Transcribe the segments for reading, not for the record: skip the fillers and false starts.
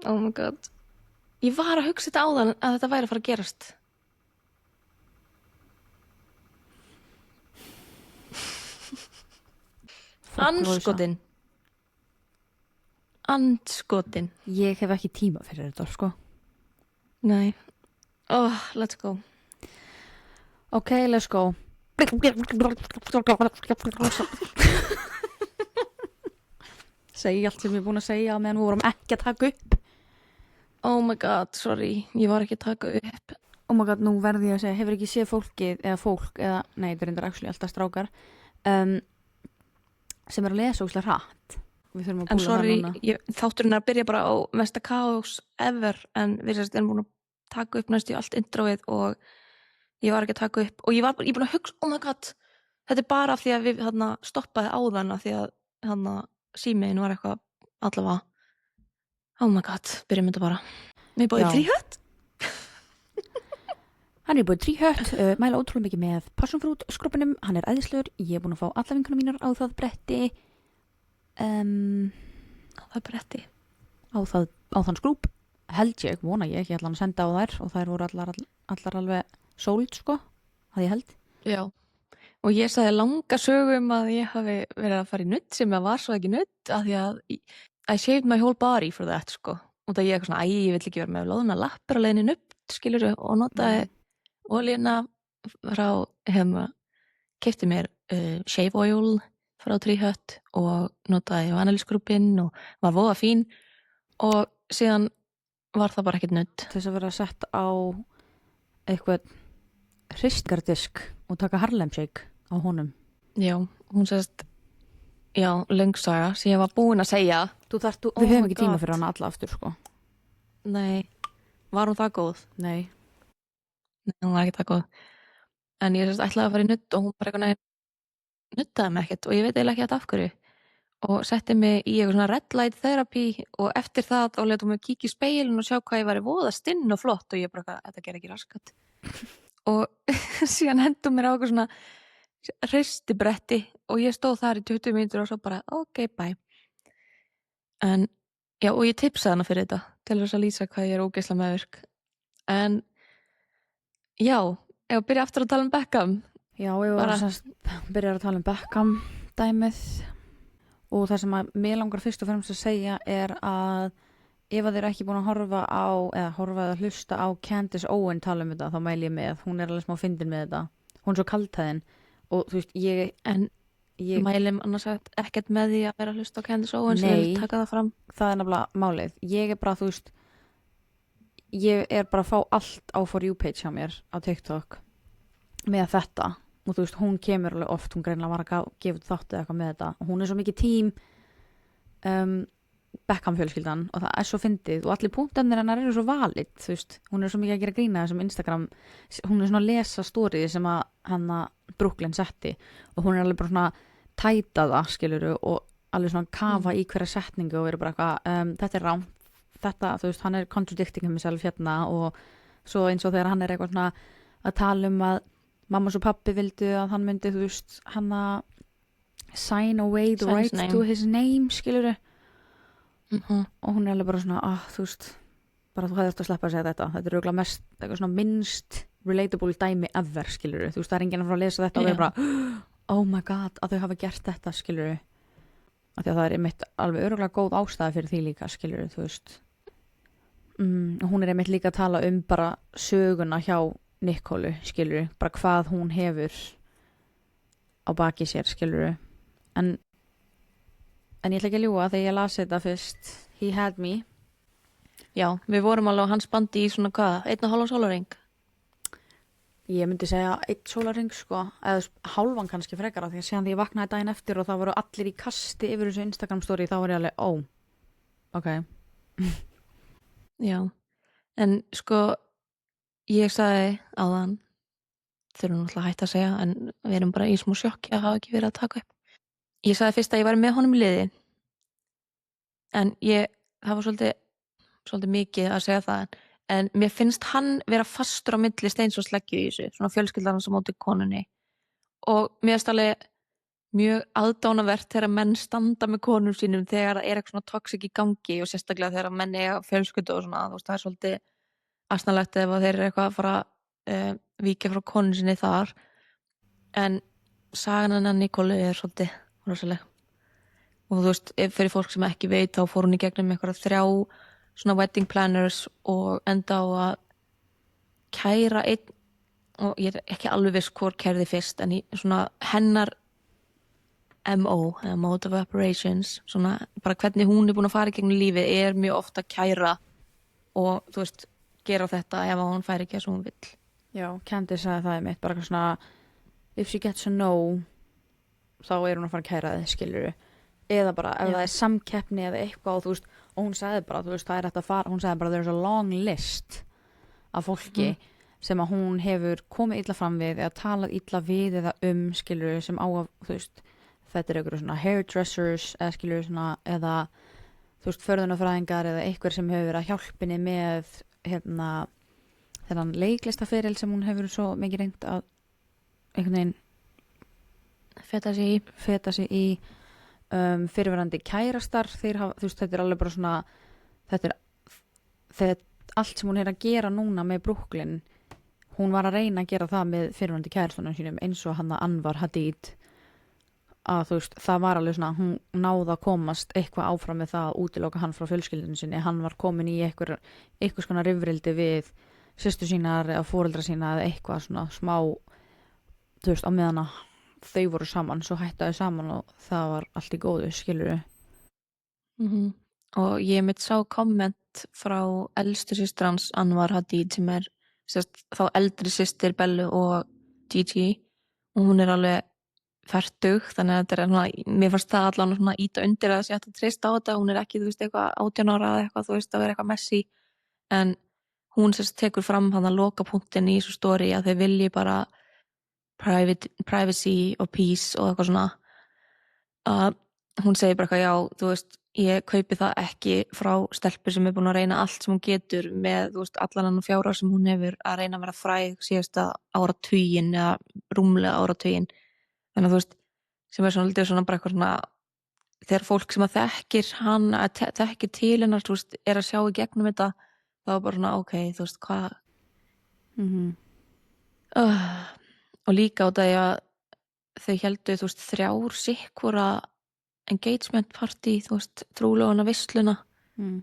Oh my god. Ég var að hugsa þetta áðan að þetta væri að fara að gerast. Andskotin. Andskotin. Ég hef ekki tíma fyrir þetta, sko. Nei. Oh, let's go. Ok, let's go. Segji allt sem ég er búin að segja meðan við vorum ekki að taka upp. Oh my god, sorry. Ég var ekki að taka upp. Oh my god, nú verði ég að segja, hefur ekki séð fólkið eða fólk, eða, nei, þetta er reyndar actually alltaf strákar sem er að lesa óslega hratt. Við þurfum að En búla sorry, það núna. þátturinn er að byrja bara á mesta kaos ever en við erum búin að taka upp næstu allt introið og ég var ekki að taka upp og ég var búin að hugsa, oh my god, þetta er bara af því að við stoppaði áðan af því að símiðin var eitthvað allavega, oh my god, byrjum þetta bara. Mér búið þríhött. Hann er búið þríhött, mæla ótrúlega mikið með passionfrút skrópunum, hann er æðislegur, ég er búin að fá alla vinkunum mínar á það bretti. Á það bretti? Á þann skrúp, held ég, vona ég ætla hann að senda á þær og þær voru allar alveg sold, sko, að ég held. Já, og ég sagði langa sögum að ég hafi verið að fara í nudd sem var svo ekki nudd að því að I shaved my whole body for that, sko. Og það ég eitthvað svona, ég vill ekki vera með loðna lappir á leiðinni nudd, skilur og notaði olíuna frá, keypti mér shave oil frá Tríhött og notaði vanilskrúpinn og var voða fín og síðan var það bara ekkert nudd. Þess að vera sett á eitthvað hristgardisk og taka Harlem Shake á honum. Já, hún sést, löngsaga sem ég var búin að segja. Við höfum ekki tíma fyrir hana alla aftur, sko. Nei, var hún það góð? Nei, hún var ekki það góð. En ég ætlaði að fara í nudd og hún bara eitthvað nuddaði mig ekkert og ég veit eiginlega ekki þetta af hverju. Og setti mig í eitthvað svona red light therapy og eftir það þá letum við kíkja í speilin og sjá hvað ég væri voða stinn og flott og ég bara, þetta ger ekki raskat. Og síðan hendum mér á eitthvað svona hristibretti og ég stóð þar í 20 mínútur og svo bara, ok, bye. En, já, og ég tipsaði hana fyrir þetta til þess að lýsa hvað ég er ógeðslega meðvirk. En, já, ef að byrja aftur að tala um Beckham. Já, ég var að byrja að tala um Beckham dæmið og það sem að mér langar fyrst og fremst að segja er að ef að þeir eru ekki búin að horfa eða hlusta á Candace Owen tala um þetta, þá mæli ég með, hún er alveg smá fyndin með þetta, hún er svo kaldhæðin og þú veist, ég mælum annars ekkert með því að vera að hlusta á Candace Owen sem vil taka það fram. Það er nefnilega málið, ég er bara, þú veist, ég er bara að fá allt á For You page hjá mér á TikTok með þetta og þú veist, hún kemur alveg oft, hún greinlega var að gefa þáttu eitthvað með þetta og hún er svo mikið tím Beckham fjölskyldan og það er svo fyndið og allir punktarnir hennar eru svo valid, þú veist, hún er svo mikið að gera grína þessum Instagram, hún er svona að lesa stórið sem að hanna Brooklyn setti og hún er alveg bara svona tæta það, skiluru, og alveg svona kafa í hverja setningu og eru bara eitthvað, þetta er rám, þetta, þú veist, hann er contradicting himself hérna og svo eins og þegar hann er eitthvað svona að tala um að mamma og pappi vildu að hann myndi, þú veist, hann að sign away the right to his name, skiluru. Og hún er alveg bara svona, þú veist, bara þú hefðist að sleppa að segja þetta er örugglega mest, eitthvað svona minnst relatable dæmi ever, skiluru, þú veist, það er enginn að fara að lesa þetta og vera bara, oh my god, að þau hafa gert þetta, skiluru, af því að það er einmitt alveg örugglega góð ástæða fyrir því líka, skiluru, þú veist og hún er einmitt líka að tala um bara söguna hjá Nicole, skiluru, bara hvað hún hefur á baki sér, skiluru, en ég ætla ekki að ljúga þegar ég las þetta fyrst, he had me. Já, við vorum alveg á hans bandi í svona hvað, 1,5 sólarhring? Ég myndi segja 1 sólarhring, sko, eða hálfan kannski frekar af því að síðan því ég vaknaði daginn eftir og það voru allir í kasti yfir þessu Instagram story, þá var ég alveg, ok. Já, en sko, ég sagði áðan, þurfum náttúrulega að hætta að segja, en við erum bara í smá sjokki að hafa ekki verið að taka upp. Ég sagði fyrst að ég væri með honum í liði, en það var svolítið mikið að segja það, en mér finnst hann vera fastur á milli steins og sleggju í þessu, svona fjölskyldan sem móti konunni. Og mér mjög aðdánavert þegar menn standa með konum sínum þegar það eitthvað svona toxic í gangi og sérstaklega þegar menn eiga fjölskyldu og svona, þú veist, það svolítið asnalegt ef þeir eitthvað að fara víkja frá konum sinni þar, en sagan hennar Nikolu svolítið rosaleg og þú veist, fyrir fólk sem ekki veit þá fór hún í gegnum eitthvað 3 svona wedding planners og enda á að kæra einn, og ég ekki alveg viss hvor kærði fyrst, en svona hennar MO, mode of operations, svona bara hvernig hún búin að fara í gegnum lífið mjög ofta að kæra og þú veist, gera þetta ef hún fær ekki eins og hún vill. Já, Candice sagði það mitt, bara svona if she gets a no þá hún að fara að kæra þið, skilur eða bara ef það samkeppni eða eitthvað og þú veist, og hún sagði bara, þú veist, það hægt að fara, hún sagði bara there's a long list af fólki sem að hún hefur komið illa fram við eða talað illa við eða skilur sem á að, þú veist, þetta eitthvað svona hairdressers eða skilur svona, eða þú veist, förðunarfræðingar eða eitthvað sem hefur verið að hjálpinni með þennan leiklistaferil sem hún hefur svo mikið reynt að einhvern veginn feta sig í fyrirverandi kærastar, þeir hafa, þú veist, þetta alveg bara svona þetta allt sem hún að gera núna með Brooklyn, hún var að reyna að gera það með fyrirverandi kærastunum sínum eins og hann Anwar Hadid, að þú veist, það var alveg svona, hún náði að komast eitthvað áfram með það að útiloka hann frá fjölskyldinu sinni, hann var komin í eitthvað svona rifrildi við systur sínar eða foreldra sína eða eitthvað svona smá, þú veist, á meðan að þau voru saman, svo hættaði saman og það var allt í góðu, skilur og ég mitt sá komment frá elstu systur hans Anwar Hadid sem þá eldri systir Bellu og Gigi og hún alveg fertug, þannig að þetta svona, mér fannst það allan svona íta undir að það sé hægt að treysta á þetta, hún ekki, þú veist, eitthvað 18 ára eða eitthvað, þú veist, að vera eitthvað messy, en hún tekur fram hann að loka punktin í þessu story að þau vilji bara privacy og peace og eitthvað svona, að hún segir bara eitthvað, já, þú veist, ég kaupi það ekki frá stelpu sem búin að reyna allt sem hún getur með, þú veist, allan hann fjárár sem hún hefur að reyna að vera fræg síðasta áratuginn eða rúmlega áratuginn. Þannig að þú veist, sem svona litið svona bara eitthvað svona, þegar fólk sem að þekkir hann, að þekkir til hennar, þú veist, að sjá í gegnum þetta, þá bara svona, ok, þú veist, hvað og líka á það að þau héldu, þú veist, 3 sikkvora engagement party, þú veist, trúleguna veisluna,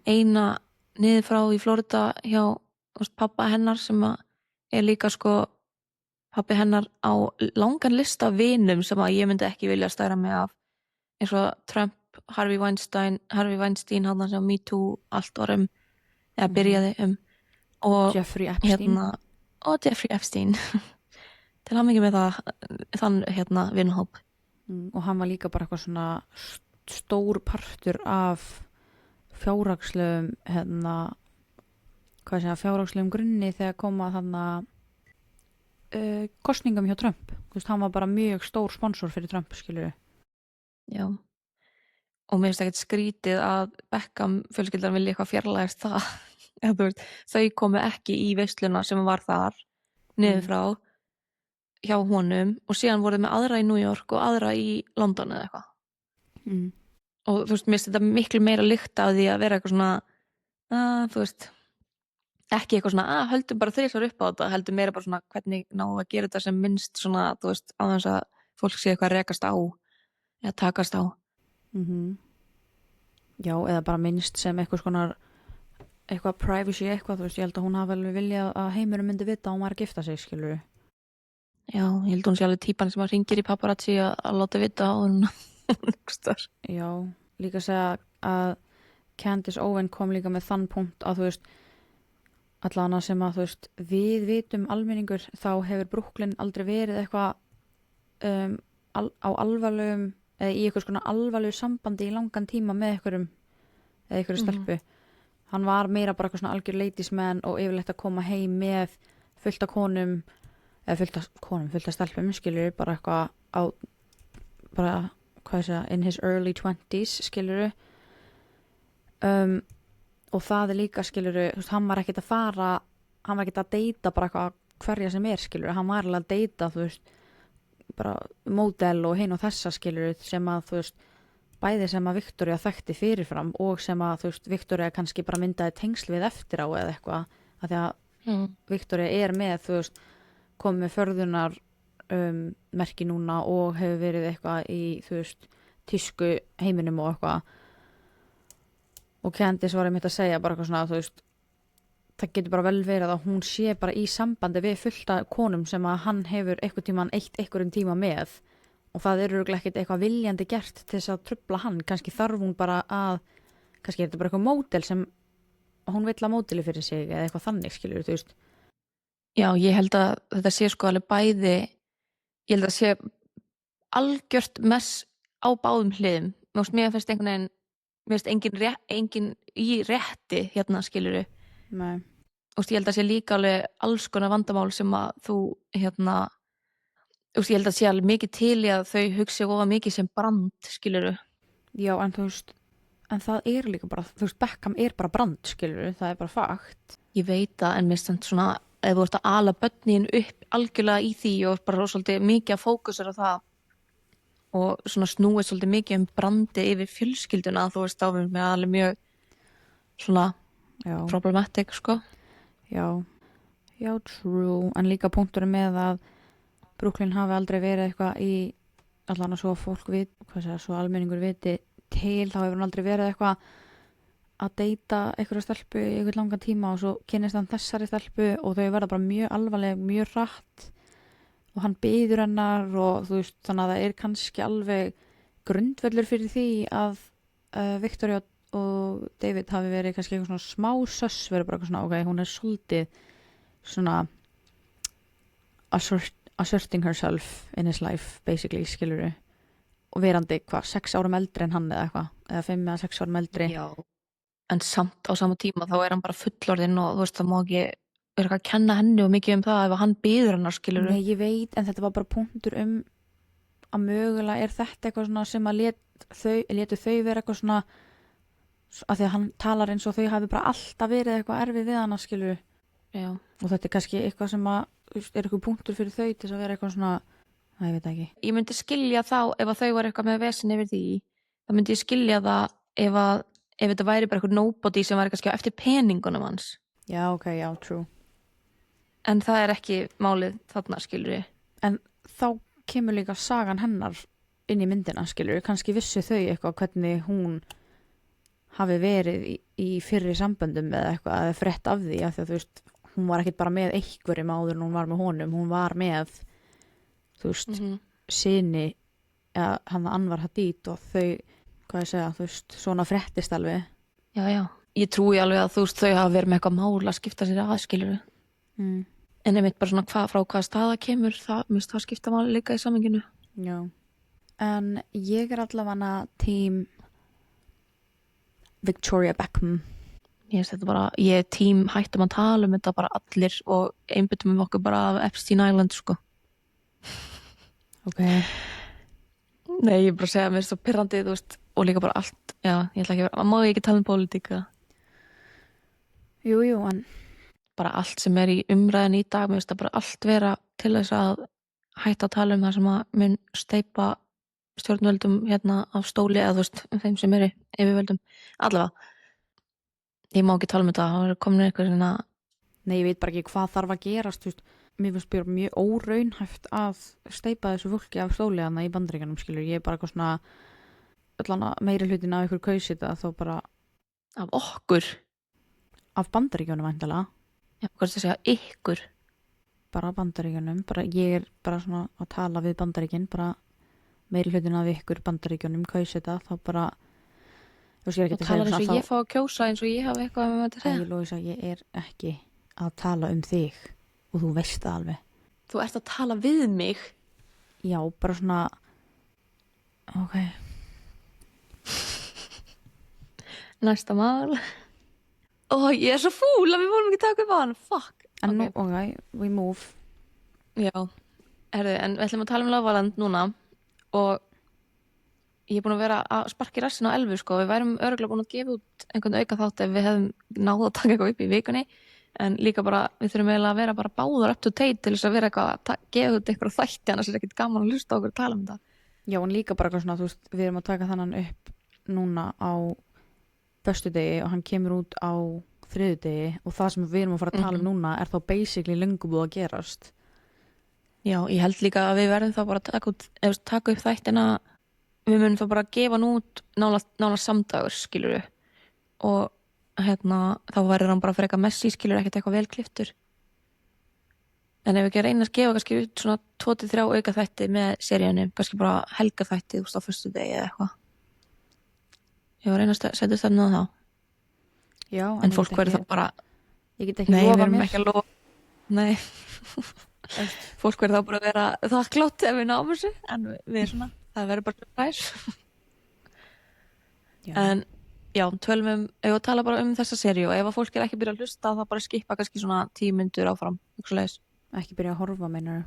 eina niður frá í Florida hjá, þú veist, pappa hennar sem að líka sko pabbi hennar á langan lista af vinum sem að ég myndi ekki vilja stæra mig af, eins og Trump, Harvey Weinstein hann sem Me Too allt orðum eða byrjaði og Jeffrey Epstein og Jeffrey Epstein til hann mikið með þann vinahóp og hann var líka bara eitthvað svona stór partur af fjárhagslegum fjárhagslegum grunni þegar koma þannig kostningum hjá Trump, þú veist, hann var bara mjög stór sponsor fyrir Trump, skilur já, og mér finnst ekkert skrítið að Beckham fjölskyldan vilja eitthvað fjarlægast það þú veist, þau komu ekki í veisluna sem var þar niður frá hjá honum og síðan voruð með aðra í New York og aðra í London eða eitthvað og þú veist, mér finnst þetta miklu meira lykt af því að vera eitthvað svona þú veist ekki eitthvað svona, höldum bara 3 upp á þetta, heldur meira bara svona hvernig náum að gera þetta sem minnst svona, þú veist, á þess að fólk sé eitthvað að rekast á eða takast á Já, eða bara minnst sem eitthvað privacy eitthvað, þú veist, ég held að hún hafi alveg viljað að heimurum myndi vita að hún var að gifta sig, skilur Já, ég held hún sé alveg típan sem að ringir í paparazzi að láta vita á hún Já, líka segja að Candice Owen kom líka með þann punkt að þú veist allan að sem að þú veist við vitum almenningur þá hefur Brooklyn aldrei verið eitthvað á alvarlegum eða í eitthvað svona alvarlegu sambandi í langan tíma með einhverjum eða einhverju stelpu hann var meira bara eitthvað svona algjör ladies man og yfirleitt að koma heim með fullt af konum eða fullt af stelpum skilur bara eitthvað á bara hvað ég segja in his early 20s skilur og það líka skiluru, þú veist, hann var ekkert að deyta bara eitthvað hverja sem skiluru, hann var alveg að deyta, þú veist, bara módel og hinn og þessa skilur sem að þú veist bæði sem að Victoria þekkti fyrirfram og sem að þú veist Victoria kannski bara myndaði tengsl við eftir á eða eitthvað af því að Victoria með þú veist komið með förðunar merki núna og hefur verið eitthvað í þú veist tísku heiminum og eitthvað og Candice var einmitt að segja bara eitthvað svona þú veist það getur bara vel verið að hún sé bara í sambandi við fullta konum sem að hann hefur einhvern tíman einhverjum tíma með og það eru ekkert eitthvað viljandi gert til þess að trufla hann, kannski þarf hún bara að kannski þetta bara eitthvað módel sem hún vill að módeli fyrir sig eða eitthvað þannig skilur þú veist. Já, ég held að þetta sé sko alveg bæði ég held að sé algjört mess á báðum hliðum mér finnst einhvern veginn mér finnst engin í rétti hérna skiluru Nei. Og ég held að sé líka alveg alls konar vandamál sem að þú hérna ég held að sé alveg mikið til í að þau hugsi ofa mikið sem brand skiluru Já, en þú veist en það líka bara, þú veist Beckham bara brand skiluru, það bara fakt Ég veit það, en mér finnst svona ef þú ert að ala börnin upp algjörlega í því og bara svolítið mikið að fókusera það og svona snúið svolítið mikið brandi yfir fjölskylduna þú veist áfum með alveg mjög svona problematic sko Já, true en líka punkturinn með að Brooklyn hafi aldrei verið eitthvað í allan að svo fólk svo almenningur viti til þá hefur hann aldrei verið eitthvað að deyta einhverja stelpu í einhvern langan tíma og svo kynnist hann þessari stelpu og þau verða bara mjög alvarleg, mjög hratt og hann biður hennar og þú veist þannig að það kannski alveg grundvöllur fyrir því að Victoria og David hafi verið kannski eitthvað svona smá söss verið bara eitthvað svona ok, hún svolítið svona asserting herself in his life basically, skiluru og verandi 6 árum eldri en hann eða eitthvað eða 5 eða 6 árum eldri Já, en samt á sama tíma þá hann bara fullorðinn og þú veist það má ekki vera eitthvað að kenna henni og mikið það ef hann biður hennar skiluru Nei, ég veit, en þetta var bara punktur að mögulega þetta eitthvað svona sem að létu þau vera eitthvað svona að því að hann talar eins og þau hafi bara alltaf verið eitthvað erfið við hana skiluru Já. Og þetta kannski eitthvað sem að eitthvað punktur fyrir þau til að vera eitthvað svona það ég veit ekki. Ég myndi skilja þá ef að þau var eitthvað með vesen yfir því þá myndi ég skilja það ef þetta væri bara eitthvað nobody sem var kannski eftir peningunum hans Já, ok, já, true En það ekki málið þarna skilur ég En þá kemur líka sagan hennar inn í myndina skilur kannski vissu þau eitthvað hvernig hún hafi verið í fyrri samböndum eða eitthvað eða frétt af því að þú veist hún var ekkert bara með einhverjum áður en hún var með honum hún var með þú veist syni eða hann Anwar Hadid og þau hvað ég segja þú veist svona fréttist alveg Já, ég trúi alveg að þú veist þau hafa verið með eitthvað mál að skipta sér aðskilur en einmitt bara svona frá hvaða staða kemur það skipta máli líka í samhenginu Já, en ég allavega tím Victoria Beckham ég tím hættum að tala þetta bara allir og einbyttum okkur bara af Epstein Island sko Ok Nei, ég bara segja mér svo pirrandi þú veist og líka bara allt, já, ég ætla ekki að má ég ekki tala pólitíka Jú, en bara allt sem í umræðin í dag mér finnst það bara allt vera til þess að hætta að tala það sem að mun steypa stjórnvöldum hérna af stóli eða þú veist, þeim sem yfirvöldum allavega ég má ekki tala þetta, það er komin eitthvað svona Nei, ég veit bara ekki hvað þarf að gerast, þú veist mér finnst bara mjög óraunhæft að steypa þessu fólki af stóli hana í Bandaríkjunum skilur, ég bara eitthvað svona allan að meiri hlutin af ykkur kausi þetta þó bara af okkur af Bandaríkjunum væntanlega Já, hvað er það að segja ykkur bara Bandaríkjunum, bara ég bara svona að tala við Bandaríkin, bara meiri hlutin af ykkur Bandaríkjunum kausi þetta þá bara þú veist ég ekki og tala eins og ég fá að kjósa eins og ég hafi eitthvað með þetta að segja Lóisa, ég ekki að tala þig og þú veist það alveg Þú ert að tala við mig Já, bara svona ok Næsta mál ég er svo fúl að við vorum ekki taka upp á hann fuck En nú, ok, we move Já, herðu, en við ætlum að tala Love Island núna og ég er búin að vera að sparka í rassinn á 11 sko, við værum örugglega búin að gefa út einhvern auka þátt ef við hefðum náð að taka eitthvað upp í vikunni en líka bara, við þurfum eiginlega að vera bara báðar up to date til þess að vera eitthvað að gefa út eitthvað þætti, annars ekkert gaman að hlusta á okkur að tala um þetta. Já, en líka bara eitthvað svona, þú veist, við erum að taka þannan upp núna á föstudegi og hann kemur út á þriðjudegi og það sem við erum að fara að tala um núna er þá basically löngu búið að gerast. Já, ég held líka að við verðum þá bara að taka upp þættina, við munum þá bara að gefa hann út nála samdagur, skilur við, og þá verður hann bara frekar messi, skilur ekkert eitthvað velkliftur. En ef við ekki reyna að gefa kannski út svona 2-3 auka þætti með seríunum, kannski bara helga þætti úst á föstudegi eða eitthvað. Ég var að reyna að setja stefnu á þá. Já, en fólk verður þá bara... Ég get ekki lofa mér. Nei, við erum ekki að lofa. Nei. Fólk verður þá bara að vera þakklátt ef við náum þessu, en við svona, það verður bara ræs. En já, ef við tala bara um þessa seríu og ef að fólk ekki byrja að hlusta þá bara skipa kannski svona 10 mínútur áfram, eitthvað leiðis. Ekki byrja að horfa, meinar.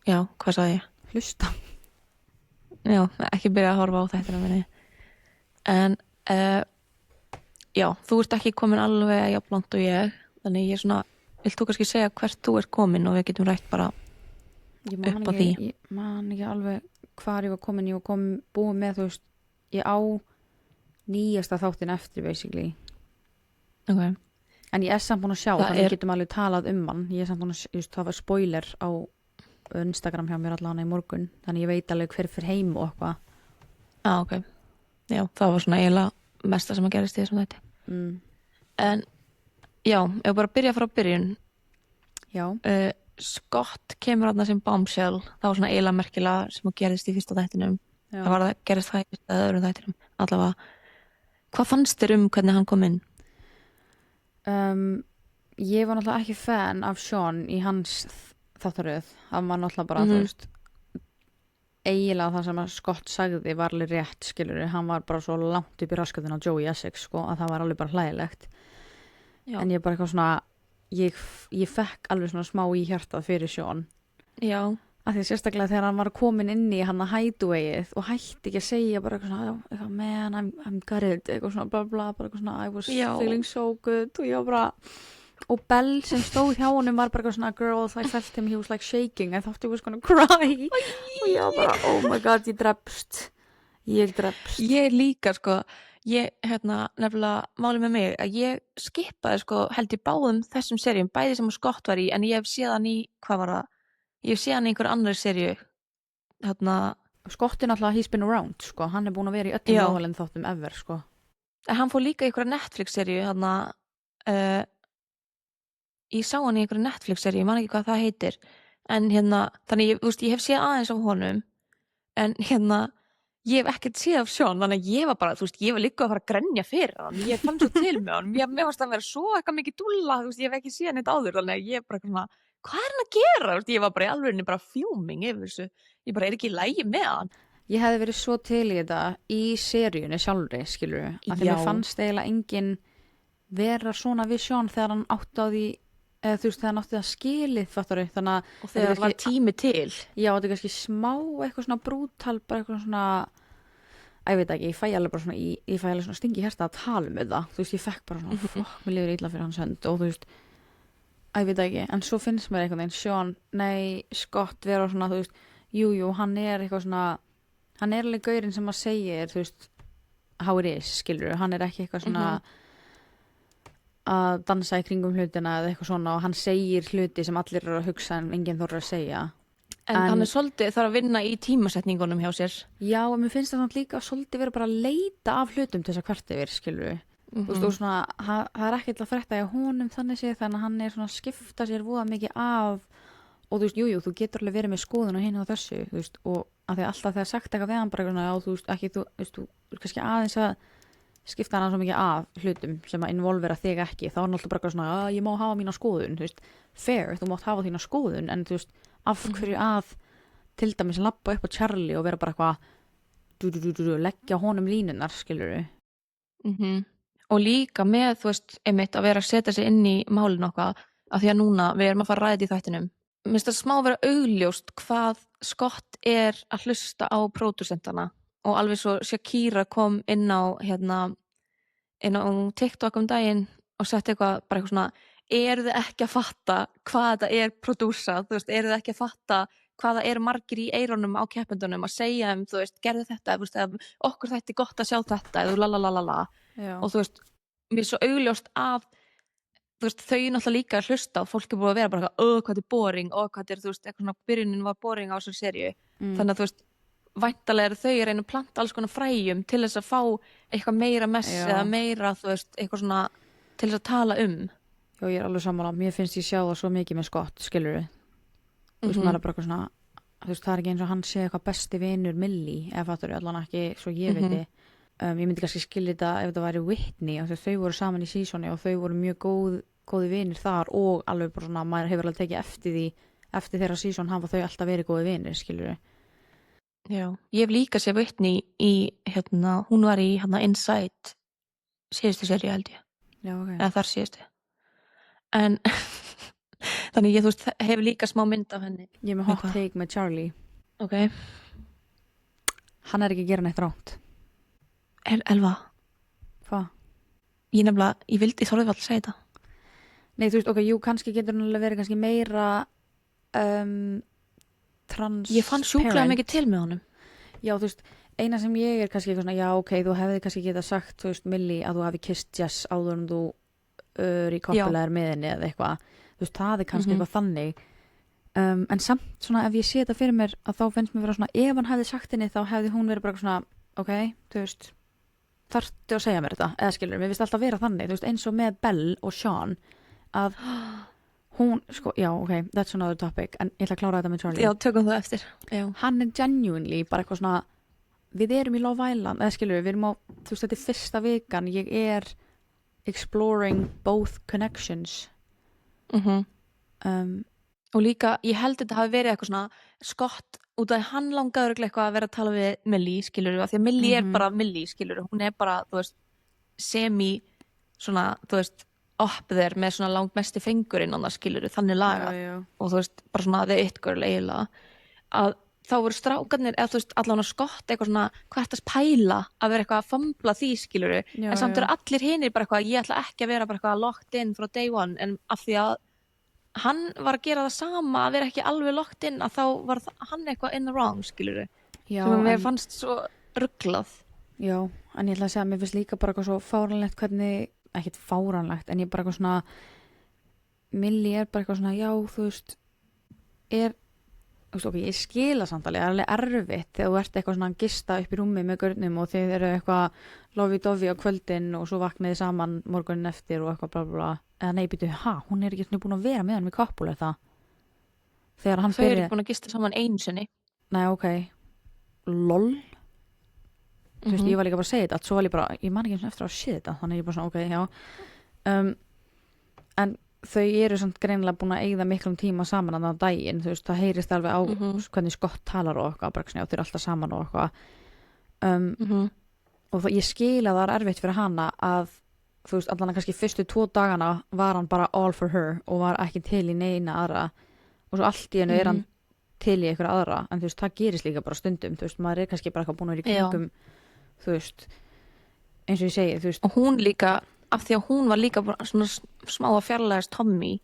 Já, hvað sagði ég? Hlusta. Já, ekki byrja að horfa á þættina minni. En já, þú ert ekki komin alveg jafnlangt og ég, þannig ég svona, vilt þú kannski segja hvert þú ert komin og við getum rætt bara upp á því. Ég man ekki alveg hvar ég var komin, búið með, þú veist, ég á nýjasta þáttin eftir, basically. Ok. En ég er samt búin að sjá, þannig getum alveg talað um hann. Ég er samt búin að, just, það var spoiler á Instagram hjá mér allan í morgun, þannig ég veit alveg hver fyrir heim og eitthvað. Ok. Já, það var svona eiginlega mesta sem að gerist í þessum þætti. En já, ef bara byrja frá byrjun. Já. Scott kemur þarna sem bombshell, það var svona eiginlega merkilega sem að gerist í fyrsta þættinum. Já. Það gerist það í fyrsta öðrum þættinum. Allavega, hvað fannst þér hvernig hann kom inn? Ég var náttúrulega ekki fan af Sean í hans þáttaröð. Hann var náttúrulega bara, þú veist, eiginlega það sem að Scott sagði var alveg rétt, skilur. Hann var bara svo langt upp í raskatina á Joey Essex, sko, að það var alveg bara hlægilegt. Já. En ég bara eitthvað svona, ég fekk alveg svona smá í hjartað fyrir Sean. Já. Af því sérstaklega þegar hann var komin inn í hann að hideawayið og hætti ekki að segja bara eitthvað svona, eitthvað, man, I'm gutted, eitthvað svona, bla bla, bara eitthvað svona, I was feeling so good, og ég var bara, og Bell sem stóð hjá honum var bara eitthvað svona, girls, I felt him, he was like shaking, I thought he was gonna cry, og ég var bara, oh my god, ég drepst. Ég líka, sko, nefnilega, málið með mig, að ég skipaði, sko, held í báðum þessum seríum, bæði sem Scott var í, en ég hef séð hann í, hvað var það? Ég sé hann í einhver annari seríu. Scott er náttúrulega he's been around, sko. Hann er búin að vera í öllum Nolan þáttum ever, sko. Hann fór líka í einhverja Netflix-seríu, ég sá hann í einhverja Netflix-seríu, ég man ekki hvað það heitir. En þannig ég hef séð aðeins af honum, en ég hef ekkert séð af Sean, þannig að ég var bara, ég var líka að fara að grenja fyrir hann. Ég fann svo til með hann, mér fannst að vera svo eitthvað mikið dúlla, ég hef ekki séð neitt áður, þannig að ég bara svona, hvað er hann að gera? Ég var bara í alvörinni bara fjúming yfir þessu. Ég bara ekki í lagi með hann. Ég hefði verið svo til í þetta í seríunni sjálfri, skilur við. Af því mér fannst eiginlega enginn vera svona við Sean þegar hann átti á því, eða þú veist, þegar hann átti það skilið, fattarðu. Þannig að... Og þegar það var tími til. Já, þetta er kannski smá eitthvað svona brútal, bara eitthvað svona... Ég veit ekki, ég fæ alveg bara svona, ég fæ alveg svona stingi hjarta að tala um þetta. Þú veist, ég fekk bara svona, mér liður illa fyrir hans hönd og þú veist, ég veit ekki, en svo finnst mér einhvern veginn Sean, Scott vera svona, þú veist, jú, hann er eitthvað svona, hann er alveg gaurinn sem að segja, þú veist, how it is, skilur, hann er ekki eitthvað svona að dansa í kringum hlutina eða eitthvað svona og hann segir hluti sem allir eru að hugsa en enginn þorra að segja. En hann er svolítið þarf að vinna í tímasetningunum hjá sér. Já, og mér finnst það líka svolítið vera bara að leita af hlutum til þess að hvert yfir, skilur við. Þú veist, svona, það er ekkert að frétta í honum þannig séð, þannig að hann er svona að skipta sér voða mikið af og þú veist, jú, þú getur alveg verið með skoðun og hinn og þessu, þú veist, og að því alltaf þegar sagt eitthvað við hann bara svona, já, þú veist, ekki, þú veist, þú kannski aðeins að skipta hann svo mikið af hlutum sem að involvera þig ekki, þá er hann alltaf bara svona, ég má hafa mína skoðun, þú veist, fair, þú mátt hafa þína skoðun, en þú veist, af hverju að til dæmis labba upp á Charlie og vera bara eitthvað leggja honum línunar, skilurðu. Og líka með, þú veist, einmitt að vera að setja sig inn í málinu okkar, af því að núna við erum að fara að ræða í þættinum. Mér finnst það smá vera augljóst hvað Scott er að hlusta á pródúsentana og alveg svo Shakira kom inn á TikTok daginn og sett eitthvað, bara eitthvað svona, eru þið ekki að fatta hvað þetta er prodúsað, þú veist, eru þið ekki að fatta hvað það eru margir í eyrunum á keppendunum að segja þú veist, gerðu þetta, þú veist, okkur þetta gott að sjá þetta, eða lalalala, og þú veist, mér er svo augljóst að, þú veist, þau náttúrulega líka að hlusta og fólk er búið að vera bara hvað þetta er boring, hvað þetta er, þú veist, eitthvað svona, byrjunin var boring á þessari seríu, þannig að þú veist, væntalega eru þau að reyna að planta alls konar fræjum til þess að fá eitthvað meira mess eða meira, þú veist, eitthvað svona til þess að tala Já, ég er alveg sammála, mér finnst ég sjá það svo mikið með Scott, skilur við þú veist, maður er bara eitthvað svona þú veist, það er ekki eins og hann sé eitthvað besti vinur Millie, eða fattur við allan ekki svo ég veit ég myndi kannski skilja þetta ef þetta væri Whitney, og þau voru saman í seasoni og þau voru mjög góði vinir þar og alveg bara svona, maður hefur alveg tekið eftir þeirra season hafa þau alltaf verið góði vinir, skilur við Já, ég hef líka séð Whitney í, hún var í Inside síðustu seríu held ég Já, ok eða þar síðustu en þannig ég, þú veist, hef líka smá mynd af henni Ég er með hot take með Charlie Ok Hann er ekki að gera neitt ránt Elva Hvað? Ég nefnilega, ég þorði alltaf að segja þetta Nei, þú veist, ok, jú, kannski getur hann alveg verið kannski meira transparent Ég fann sjúklega mikið til með honum Já, þú veist, eina sem ég er kannski eitthvað svona, já, ok, þú hefði kannski getað sagt, þú veist, Millie, að þú hafi kysst Jess áður en þú í koppulegar með henni eða eitthvað, þú veist, það er kannski eitthvað þannig en samt svona ef ég sé þetta fyrir mér að þá finnst mér vera svona, ef hann hefði sagt henni þá hefði hún verið bara svona, ok, þú veist þarftu að segja mér þetta, eða skilur mér finnst alltaf vera þannig, þú veist, eins og með Belle og Sean að hún, sko, já, ok, that's another topic en ég ætla að klára þetta með Charlie Já, tökum það eftir Já. Hann er genuinely bara eitthvað svona við erum í Love Island, eða skilur við erum á, þú veist, þetta er fyrsta vikan ég er exploring both connections og líka, ég held þetta hafi verið eitthvað svona Scott, út af hann langaður örugglega eitthvað að vera að tala við Millie, skilur við, því að Millie er bara Millie, skilur við, hún er bara, þú veist semi, svona, þú veist upp þér með svona langt mesti fingurinn annars, skilur við, þannig laga og þú veist, bara svona the it girl eiginlega að þá voru strákarnir, eða þú veist, allan að Scott eitthvað svona, hvað ertu að pæla að vera eitthvað að fambla því, skilur við en samt eru allir hinir bara eitthvað, ég ætla ekki að vera bara eitthvað locked in frá day one, en af því að hann var að gera það sama að vera ekki alveg locked in, að þá var hann eitthvað in the wrong, skilur við sem mér fannst svo rugglað Já, en ég ætla að segja að mér finnst líka bara eitthvað svo fáránlegt hvernig, ekkert fáránlegt en ég bara eitthvað svona Millie er bara eitthvað svona, já, þú veist ok, ég skila samtalið, það er alveg erfitt þegar þú ert eitthvað svona að gista upp í rúmi með görnum og þið eru eitthvað lofi-dofi á kvöldin og svo vakniði saman morgunin eftir og eitthvað bla bla bla eða nei, býtu, hún er ekki búin að vera með hann við koppul eða þegar hann Þau eru búin að gista saman einu sinni Nei, ok, lol þú veist, ég var líka bara að segja þetta svo var ég bara, ég man ekki eins og eftir að sé þetta þannig ég bara svona, ok, já en þau eru samt greinilega búin að eigða miklum tíma saman að daginn, þú veist, það heyrist alveg á hvernig Scott talar og eitthvað, bara svona, þau eru alltaf saman og eitthvað og ég skil að það er erfitt fyrir hana að, þú veist, allan að kannski fyrstu 2 dagana var hann bara all for her og var ekki til í neina aðra og svo allt í hennu er hann til í einhverja aðra, en þú veist, það gerist líka bara stundum, þú veist, maður er kannski bara eitthvað búin að vera í kringum, þú veist eins og ég segi, þú veist og hún líka af því að hún var líka svona smá að fjarlægast Tommy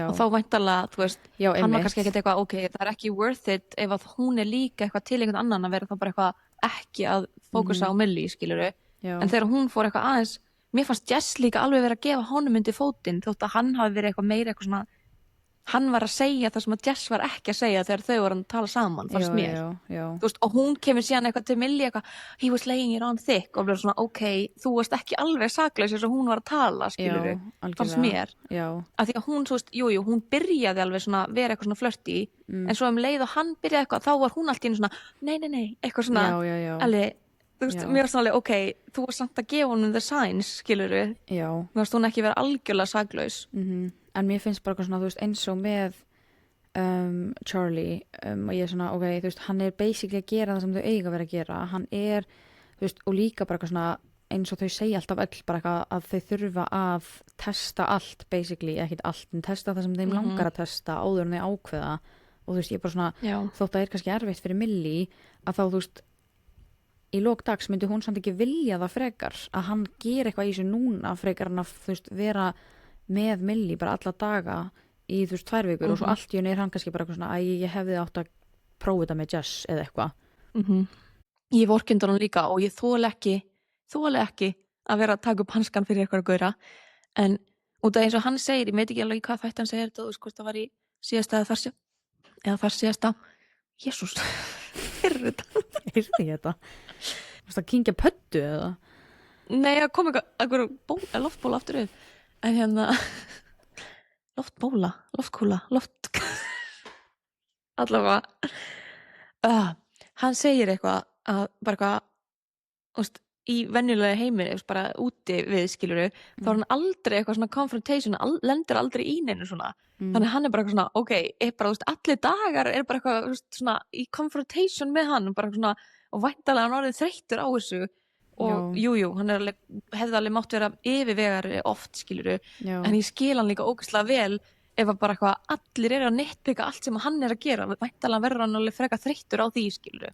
og þá væntalega, þú veist, hann var kannski ekkert eitthvað ok, það er ekki worth it ef að hún er líka eitthvað til einhvern annan að vera þá bara eitthvað ekki að fókusa á Millie, skiluru en þegar hún fór eitthvað aðeins mér fannst Jess líka alveg verið að gefa honum undir fótinn þótt að hann hafi verið eitthvað meira eitthvað svona hann var að segja það sem að Jess var ekki að segja þegar þau voru að tala saman, fannst mér þú veist, og hún kemur síðan eitthvað til Millie eitthvað, he was laying it on thick og blev svona, ok, þú varst ekki alveg saklaus eins og hún var að tala, skilur fannst mér, af því að hún svo veist, jújú, hún byrjaði alveg svona vera eitthvað svona flirty, en svo leið og hann byrjaði eitthvað, þá var hún alltaf svona nei, eitthvað svona alveg, þú veist, mér var svona alveg, ok, þú varst samt að gefa honum the signs, skilur mér varst hún ekki vera algjörlega saklaus en mér finnst bara svona, þú veist, eins og með Charlie og ég er svona, ok, þú veist, hann er basically að gera það sem þau eiga að vera að gera hann er, þú veist, og líka bara svona eins og þau segja alltaf öll bara eitthvað að þau þurfa að testa allt basically, ekkert allt, en testa það sem þeim langar að testa áður en þau ákveða og þú veist, ég er bara svona, þótt að það er kannski erfitt fyrir Millie að þá, þú veist, í lok dags myndi hún samt ekki vilja það frekar að hann gera eitthvað í þessu núna frekar en að þú veist, vera með Millie bara alla daga í þú veist 2 vikur og svo allt í henni hann kannski bara eitthvað svona að ég hefði átt að prófa þetta með Jess eða eitthvað. Ég vorkendur hann líka og ég þoli ekki að vera að taka upp hanskan fyrir eitthvað að gauðra en út af eins og hann segir, ég veit ekki alveg hvað þætti hann segir þetta, þú veist hvort það var í síðasta eða þar síðasta Jesús, fyrir þetta Heyrði ég þetta? Varstu að kyngja pöddu eða? Nei, það kom eitthvað loftbóla aftur við en hérna loftkúla allavega hann segir eitthvað að bara eitthvað úst, í venjulega heimi bara úti við skiluru þá er hann aldrei eitthvað svona confrontation lendir aldrei í neinu svona þannig hann er bara eitthvað svona ok, bara, úst, allir dagar er bara eitthvað úst, svona í confrontation með hann bara svona, og væntalega hann orðið þreyttur á þessu og jú, hann hefði alveg mátt vera yfirvegari oft skiluru en ég skil hann líka ógeðslega vel ef að bara eitthvað allir eru að nitpika allt sem hann er að gera væntalega verður hann alveg frekar þreyttur á því skiluru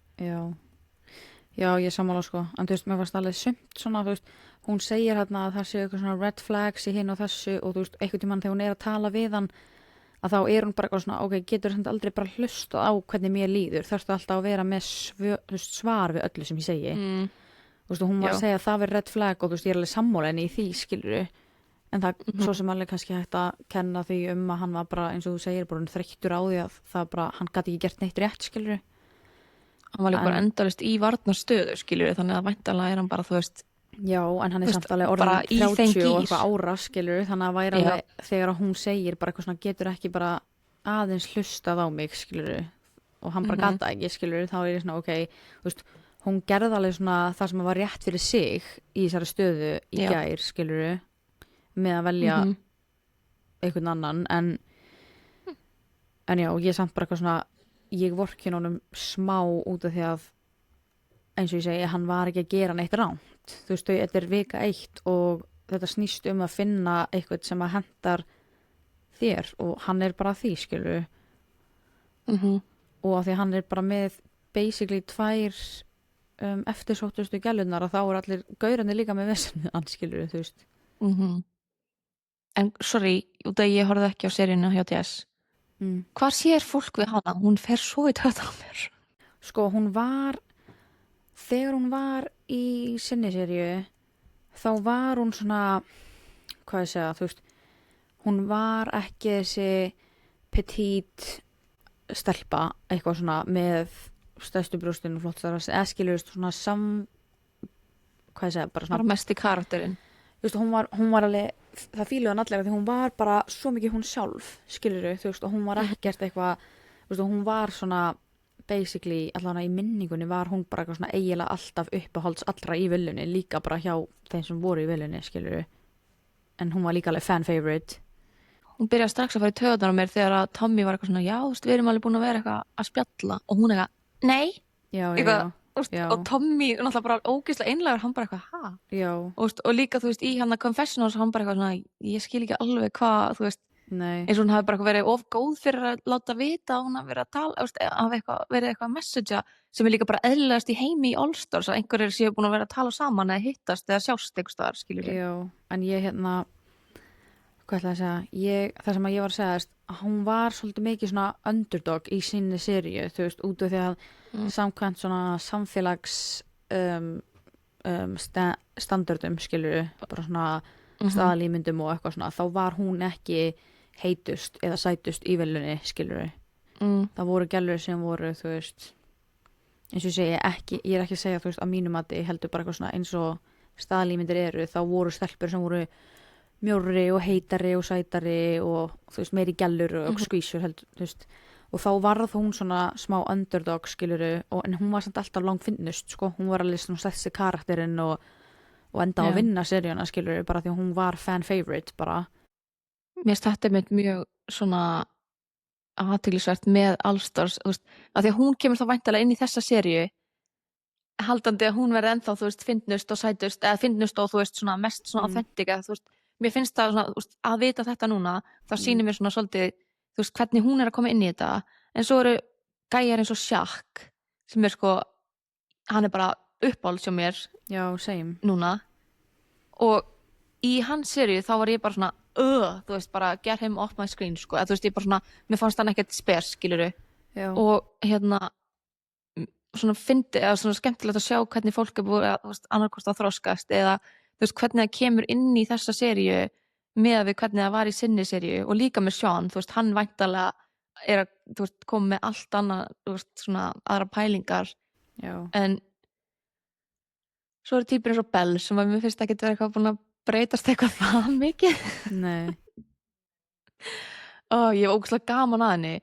Já, ég sammála sko, en þú veist, mér varst alveg sumt svona, þú veist, hún segir hérna að það séu eitthvað svona red flags í hinn og þessu og þú veist, einhvern tímann þegar hún er að tala við hann að þá er hún bara eitthvað svona, ok, getur þetta aldrei bara hlustað á hvernig mér líður, þarftu alltaf að vera með svar við öllu sem ég segi þú veist, og hún var að segja að það verður red flag og þú veist, ég er alveg sammála henni í því, skilurðu en það svo sem alveg kannski hægt að kenna því að hann var bara, eins og þú segir, bara þreyttur á því að það bara, hann gat ekki gert neitt rétt, skilurðu hann var líka bara endalist í varnarstöðu skilur þannig að væntanlega er hann bara þú veist já en hann er samt alveg orðin 30 og eitthvað ára skilur þannig að væri alveg þegar hún segir bara eitthvað svona getur ekki bara aðeins hlustað á mig skilur og hann bara gata ekki skilur þá er ég svona ok þú veist hún gerði alveg svona það sem var rétt fyrir sig í þessari stöðu í gær skilur með að velja einhvern annan en já ég samt bara eitthvað svona ég vorkin honum smá út af því að eins og ég segi, hann var ekki að gera neitt ránt þú veist, þetta er vika 1 og þetta snýst að finna eitthvað sem að hendar þér og hann er bara því, skilur og af því að hann er bara með basically 2 eftirsóttustu gælunar og þá er allir gaurandi líka með vesennið hann, skilur, þú veist En sorry, út af ég horfði ekki á seríuna hjá Jess Hvað sér fólk við hana? Hún fer svo í töðan á mér. Sko, þegar hún var í sinni seríu, þá var hún svona, hvað ég segja, þú veist, hún var ekki þessi petite stelpa, eitthvað svona með stærstu brjóstinn og flott þar, eða skilur, svona hvað ég segja, bara svona. Bara mest í karakterinn. Þú veist, hún var alveg, það fíluði hann allega því hún var bara svo mikið hún sjálf skilurðu, þú veist, og hún var ekkert eitthvað þú veist, og hún var svona basically, allavega í minningunni var hún bara eitthvað svona eiginlega alltaf uppáhalds allra í villunni, líka bara hjá þeim sem voru í villunni, skilurðu en hún var líka alveg fan favorite Hún byrjaði strax að fara í töðunar á mér þegar að Tommy var eitthvað svona, já, þú veist, við erum alveg búin að vera eitthvað að spjalla og hún eitthvað, nei eitthvað, og Tommy, náttúrulega bara ógeðslega einlægur, hann bara eitthvað, og líka, þú veist, í hann að confessionals, hann bara eitthvað svona, ég skil ekki alveg hvað, þú veist, eins og hún hafi bara verið of góð fyrir að láta vita að hún hafi verið að tala, verið eitthvað að messagea sem er líka bara eðlilegast í heimi í All Stars, að einhverjir séu búin að vera að tala saman eða hittast eða sjást einhvers staðar, skilur ég. Já, en ég hvað ætla að segja, það sem að ég var að segja, hún var svolítið mikið svona underdog í sinni seríu, þú veist, út af því að samkvæmt svona samfélags standardum, skilur bara svona staðalímyndum og eitthvað svona, þá var hún ekki heitust eða sætust í velunni, skilur það voru gælur sem voru, þú veist eins og ég segi, ég er ekki að segja, þú veist, að mínum mati heldur bara eitthvað svona eins og staðalímyndir eru, þá voru stelpur sem voru mjórri og heitari og sætari og þú veist, meiri gælur og skvísur heldur, þú veist, og þá varð hún svona smá underdog, skiluru, en hún var samt alltaf langfinnust, sko, hún var alveg svona stærsti karakterinn og enda á að vinna seríuna, skiluru, bara því að hún var fan favorite, bara. Mér finnst þetta með mjög svona athyglisvert með All Stars, þú veist, að því að hún kemur þá væntanlega inn í þessa seríu haldandi að hún verði ennþá, þú veist, fyndnust og sætust, eða fyndnust og þú veist, svona mest svona authentic, eða þú veist, mér finnst það svona, þú veist, að vita þetta núna, þá sýnir mér svona svolítið, þú veist, hvernig hún er að koma inn í þetta, en svo eru gæjar eins og Shaq, sem er sko, hann er bara uppáhalds hjá mér Já, same. núna og í hans seríu þá var ég bara svona þú veist, bara get him off my screen sko, þú veist, ég bara svona, mér fannst hann ekkert spes skiluru, Já, og svona fyndi, eða svona skemmtilegt að sjá hvernig fólk er búið að, þú veist, annarkvort að þroskast eða, þú veist, hvernig það kemur inn í þessa seríu með við hvernig það var í sinni seríu og líka með Sean, þú veist, hann væntalega er að, þú veist, koma með allt annað, þú veist, svona aðra pælingar já. en svo eru týpur eins og Belle sem að mér finnst ekki vera eitthvað búin að breytast eitthvað það mikið Nei. ég hef ógustlega gaman að henni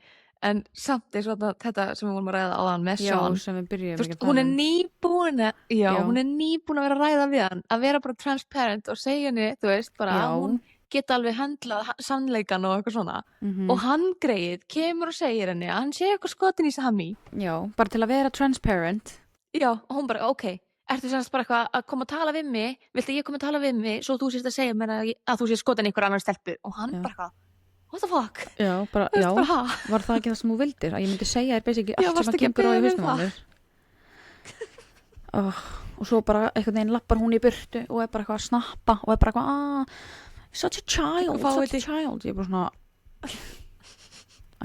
en samt eins og þetta sem við vorum að ræða áðan með Já, Sean, sem við byrjum þú veist, hún er nýbúin að Já. hún er nýbúin að vera að ræða við hann að vera bara transparent og segja henni, þú veist, bara Já. að hún geta alveg handlað sannleikan og eitthvað svona Mhm. og hann greið kemur og segir henni að hann sé eitthvað skotin í Sami Já, bara til að vera transparent. já, og hún bara, ok, ertu semst bara eitthvað að koma að tala við mig, viltu ég koma að tala við mig svo þú sést að segja mér að þú sést skotin einhver annar stelpu og hann Já. bara eitthvað, what the fuck Já, bara, Þú veist, já. bara, ha? Var það ekki það sem þú vildir? Að ég myndi segja þér basically Já, allt varstu sem ekki að gengur á í biðja mig haustum á um mér. Og svo bara einhvern veginn lappar hún í burtu og er bara eitthvað að snappa og er bara eitthvað, such a child, Fá such a þetta. child. Ég er bara svona,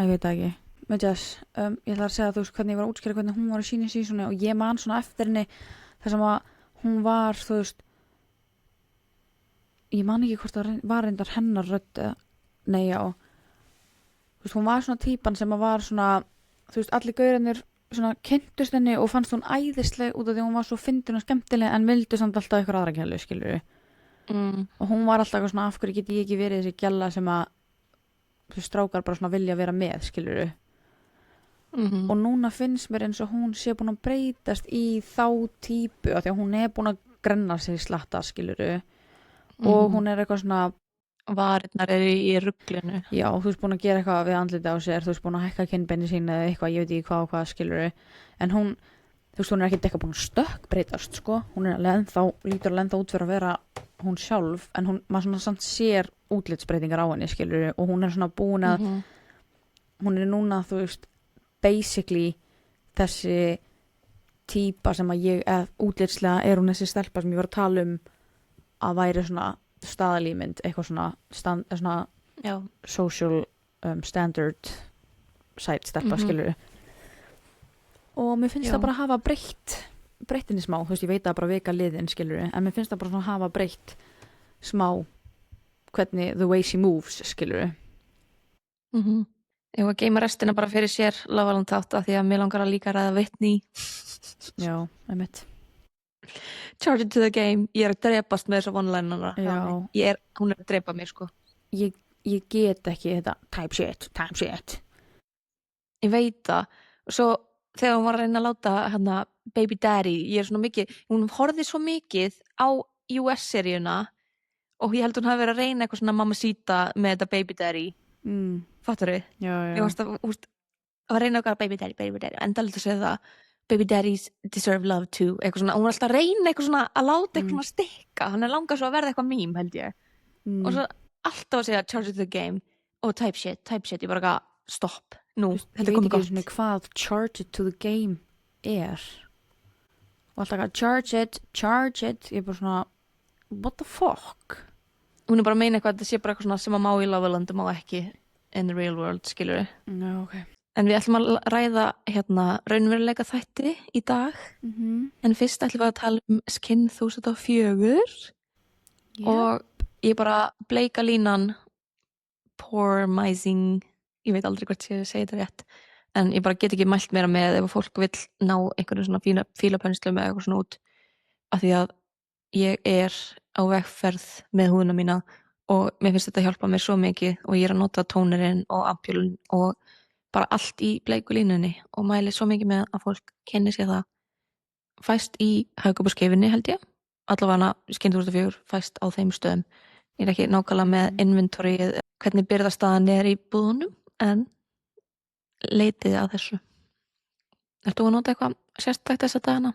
ég veit það ekki. Með Jess, ég ætla að segja þú veist hvernig ég var að útskýra hvernig hún var í sínu sísoni og ég man svona eftir henni þar sem að hún var, þú veist, ég man ekki hvort það var reyndar hennar rödd eða, nei já, þú veist, hún var svona típan sem að var svona, þú veist, allir gaurarnir svona kynntust henni og fannst hún æðisleg út af því hún var svo fyndin og skemmtileg en vildi samt alltaf eitthvað aðra gælu, skilur og hún var alltaf eitthvað svona, af hverju geti ég ekki verið þessi gæla sem að þú veist, strákar bara svona vilja vera með, skilur og núna finnst mér eins og hún sé búin að breytast í þá típu af því að hún er búin að grenna sig slatta, skilur og hún er eitthvað svona, varirnar eru í ruglinu já, þú veist búin að gera eitthvað við andliti á sér, þú veist búin að hækka kinnbeini sín eða eitthvað, ég veit ekki hvað og hvað, skilur en hún, þú veist, hún er ekkert eitthvað búin að stökkbreytast, sko, hún er alveg ennþá lítur alveg ennþá út fyrir að vera hún sjálf, en hún, maður svona samt sér útlitsbreytingar á henni, skilur og hún er svona búin að, hún er núna, þú veist, basically þessi típa sem að ég, eða útlitslega er hún þessi stelpa sem ég var að tala um að væri svona staðalímynd, eitthvað svona já, social standard site stelpa, skilur og mér finnst Já. það bara hafa breyttinni smá, þú veist, ég veit að bara vika liðin, skilur en mér finnst það bara svona hafa breytt smá hvernig the way she moves, skilur ég var að geima restina bara fyrir sér Lavaland þátt af því að mér langar að líka ræða Whitney já, einmitt charge it to the game, ég er að drepast með þessu one-linera Já. hún er að drepa mig sko ég get ekki þetta type shit ég veit það og svo þegar hún var að reyna að láta hana, Baby Daddy, ég er svona mikið hún horfði svo mikið á US-seríuna og ég held hún hafi verið að reyna eitthvað svona Mamacita með þetta Baby Daddy fattur þið? já, Ég varst að reyna okkar Baby Daddy endalegt að segja það Baby Daddies deserve love too eitthvað svona, hún var alltaf að reyna eitthvað svona að láta eitthvað svona stikka, hann er langað svo að verða eitthvað mím held ég og svo alltaf að segja charge it to the game og type shit, ég bara eitthvað stopp, nú, ég þetta er veit komið ekki gott svona hvað charge it to the game er og alltaf að charge it ég er bara svona what the fuck hún er bara að meina eitthvað að þetta sé bara eitthvað svona sem að má í Loveland og má ekki in the real world, skilur við já, ok en við ætlum að ræða hérna raunveruleika þætti í dag en fyrst ætlum við að tala um Skinn 1004 og ég bara bleika línan pormizing ég veit aldrei hvort ég segi þetta rétt en ég bara get ekki mælt meira með ef fólk vill ná einhverjum svona fílapenslu með eitthvað svona út af því að ég er á vegferð með húðuna mína og mér finnst þetta hjálpa mér svo mikið og ég er að nota tónerinn og ampjúlun og bara allt í bleiku línunni og mæli svo mikið með að fólk kenni sér það fæst í Haugabúskeifinni held ég allavega Skinn 1004 fæst á þeim stöðum ég er ekki nákvæmlega með inventorið hvernig birgðastaðan er í búðunum en leitið að þessu Ertu að nota eitthvað sérstækt þessa dagana?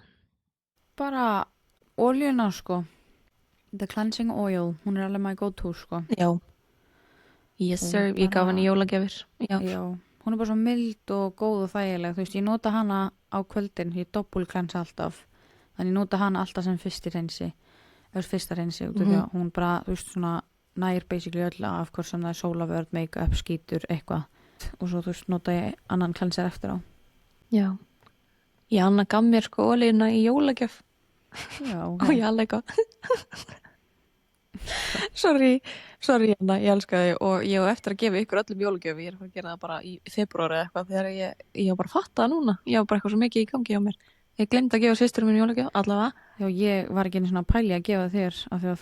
bara oljuna, sko the cleansing oil, hún er alveg my go to, sko Já Yes sir, ég gaf henni jólagjafir Já, hún er bara svo mild og góð og þægileg, þú veist, ég nota hana á kvöldin, ég doppul cleansa alltaf þannig ég nota hana alltaf sem fyrsta reynsi út af því að hún bara, þú veist, svona nær basically öll af hvort sem það er sólavörð, make-up, skítur, eitthvað og svo, þú veist, nota ég annan cleanser eftir á. Já. Janna gaf mér sko olíuna í jólagjöf Já, og ég alveg sorry Janna, ég elska þig og ég hef eftir að gefa ykkur öllum jólagjöf, ég er að fara að gera það bara í febrúar eða eitthvað þegar ég var bara að fatta það núna, ég var bara eitthvað svo mikið í gangi á mér. Ég glemdi að gefa systurum minni jólagjöf, allavega. Já, ég var ekki einu svona pæli að gefa þér af því að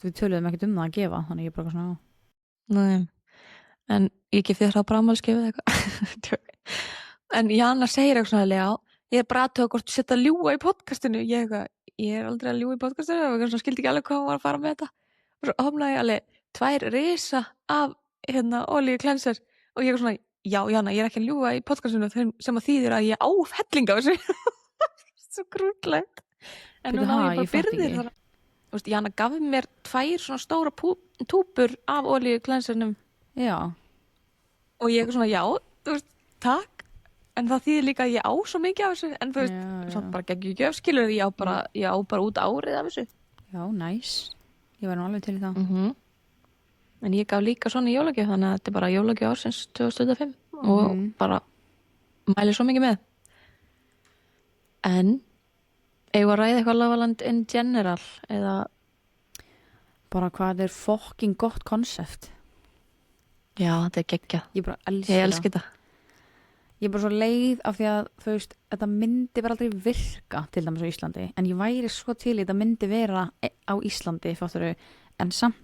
við töluðum ekkert það að gefa, þannig ég bara svona Nei, en ég gef þér það bara afmælisgjöf eða eitthvað. En Janna segir eitthvað svona lega, ég er bara að tökja hvort setja ljúga í podcastinu, ég er aldrei að ljúga í podcastinu og skildi ekki alveg hvað hún var að fara með þetta. Og svo opnaði ég alveg 2 risa af olíu cleanser og ég er svona, já Janna, ég er ekki að ljúga í podcastinu sem að þýðir að ég á helling af þessu. Svo grútlegt. En nú ná ég bara byrðir þar. Þú veist, Janna gaf mér 2 svona stóra túpur af olíu cleansernum. Já. Og ég er svona, já, þú veist, takk. En það þýðir líka að ég á svo mikið af þessu. En þú veist, samt bara geggjum ekki öfskilur, ég á bara út árið af þessu. Já, næs. Ég var nú alveg til í það. En ég gaf líka svona í jólagjöf, þannig að þetta er bara jólagjöf ársins 2025 og bara mæli svo mikið með. En eigum að ræða eitthvað Lavaland in general eða bara hvað er fucking gott konsept. Já, þetta er geggjað. Ég bara elska þetta. Ég er bara svo leið af því að þú veist, þetta myndi bara aldrei virka til dæmis á Íslandi, en ég væri svo til í þetta myndi vera á Íslandi en samt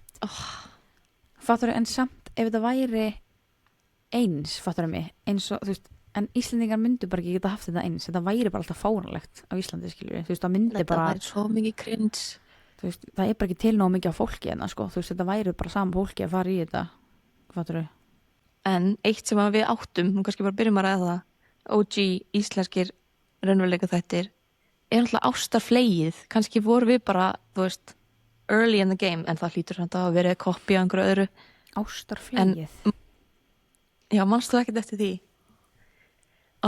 ef þetta væri eins, mig eins og, þú veist, en Íslendingar myndu bara ekki geta haft þetta eins, þetta væri bara alltaf fáránlegt á Íslandi, skilur við, þú veist, það myndi þetta bara væri svo mikið cringe, þú veist, það er bara ekki til nóg mikið á fólki en sko, þú veist, þetta væri bara saman fólki að fara í þetta, fattur við. En eitt sem við áttum, nú kannski bara byrjum að ræða það, OG íslenskir raunveruleika þættir, er alltaf ástarflegið, kannski voru við bara, þú veist, early in the game, en það hlýtur þetta að vera kopí á einhverju öðru. Ástarflegið? Já, manstu ekkert eftir því?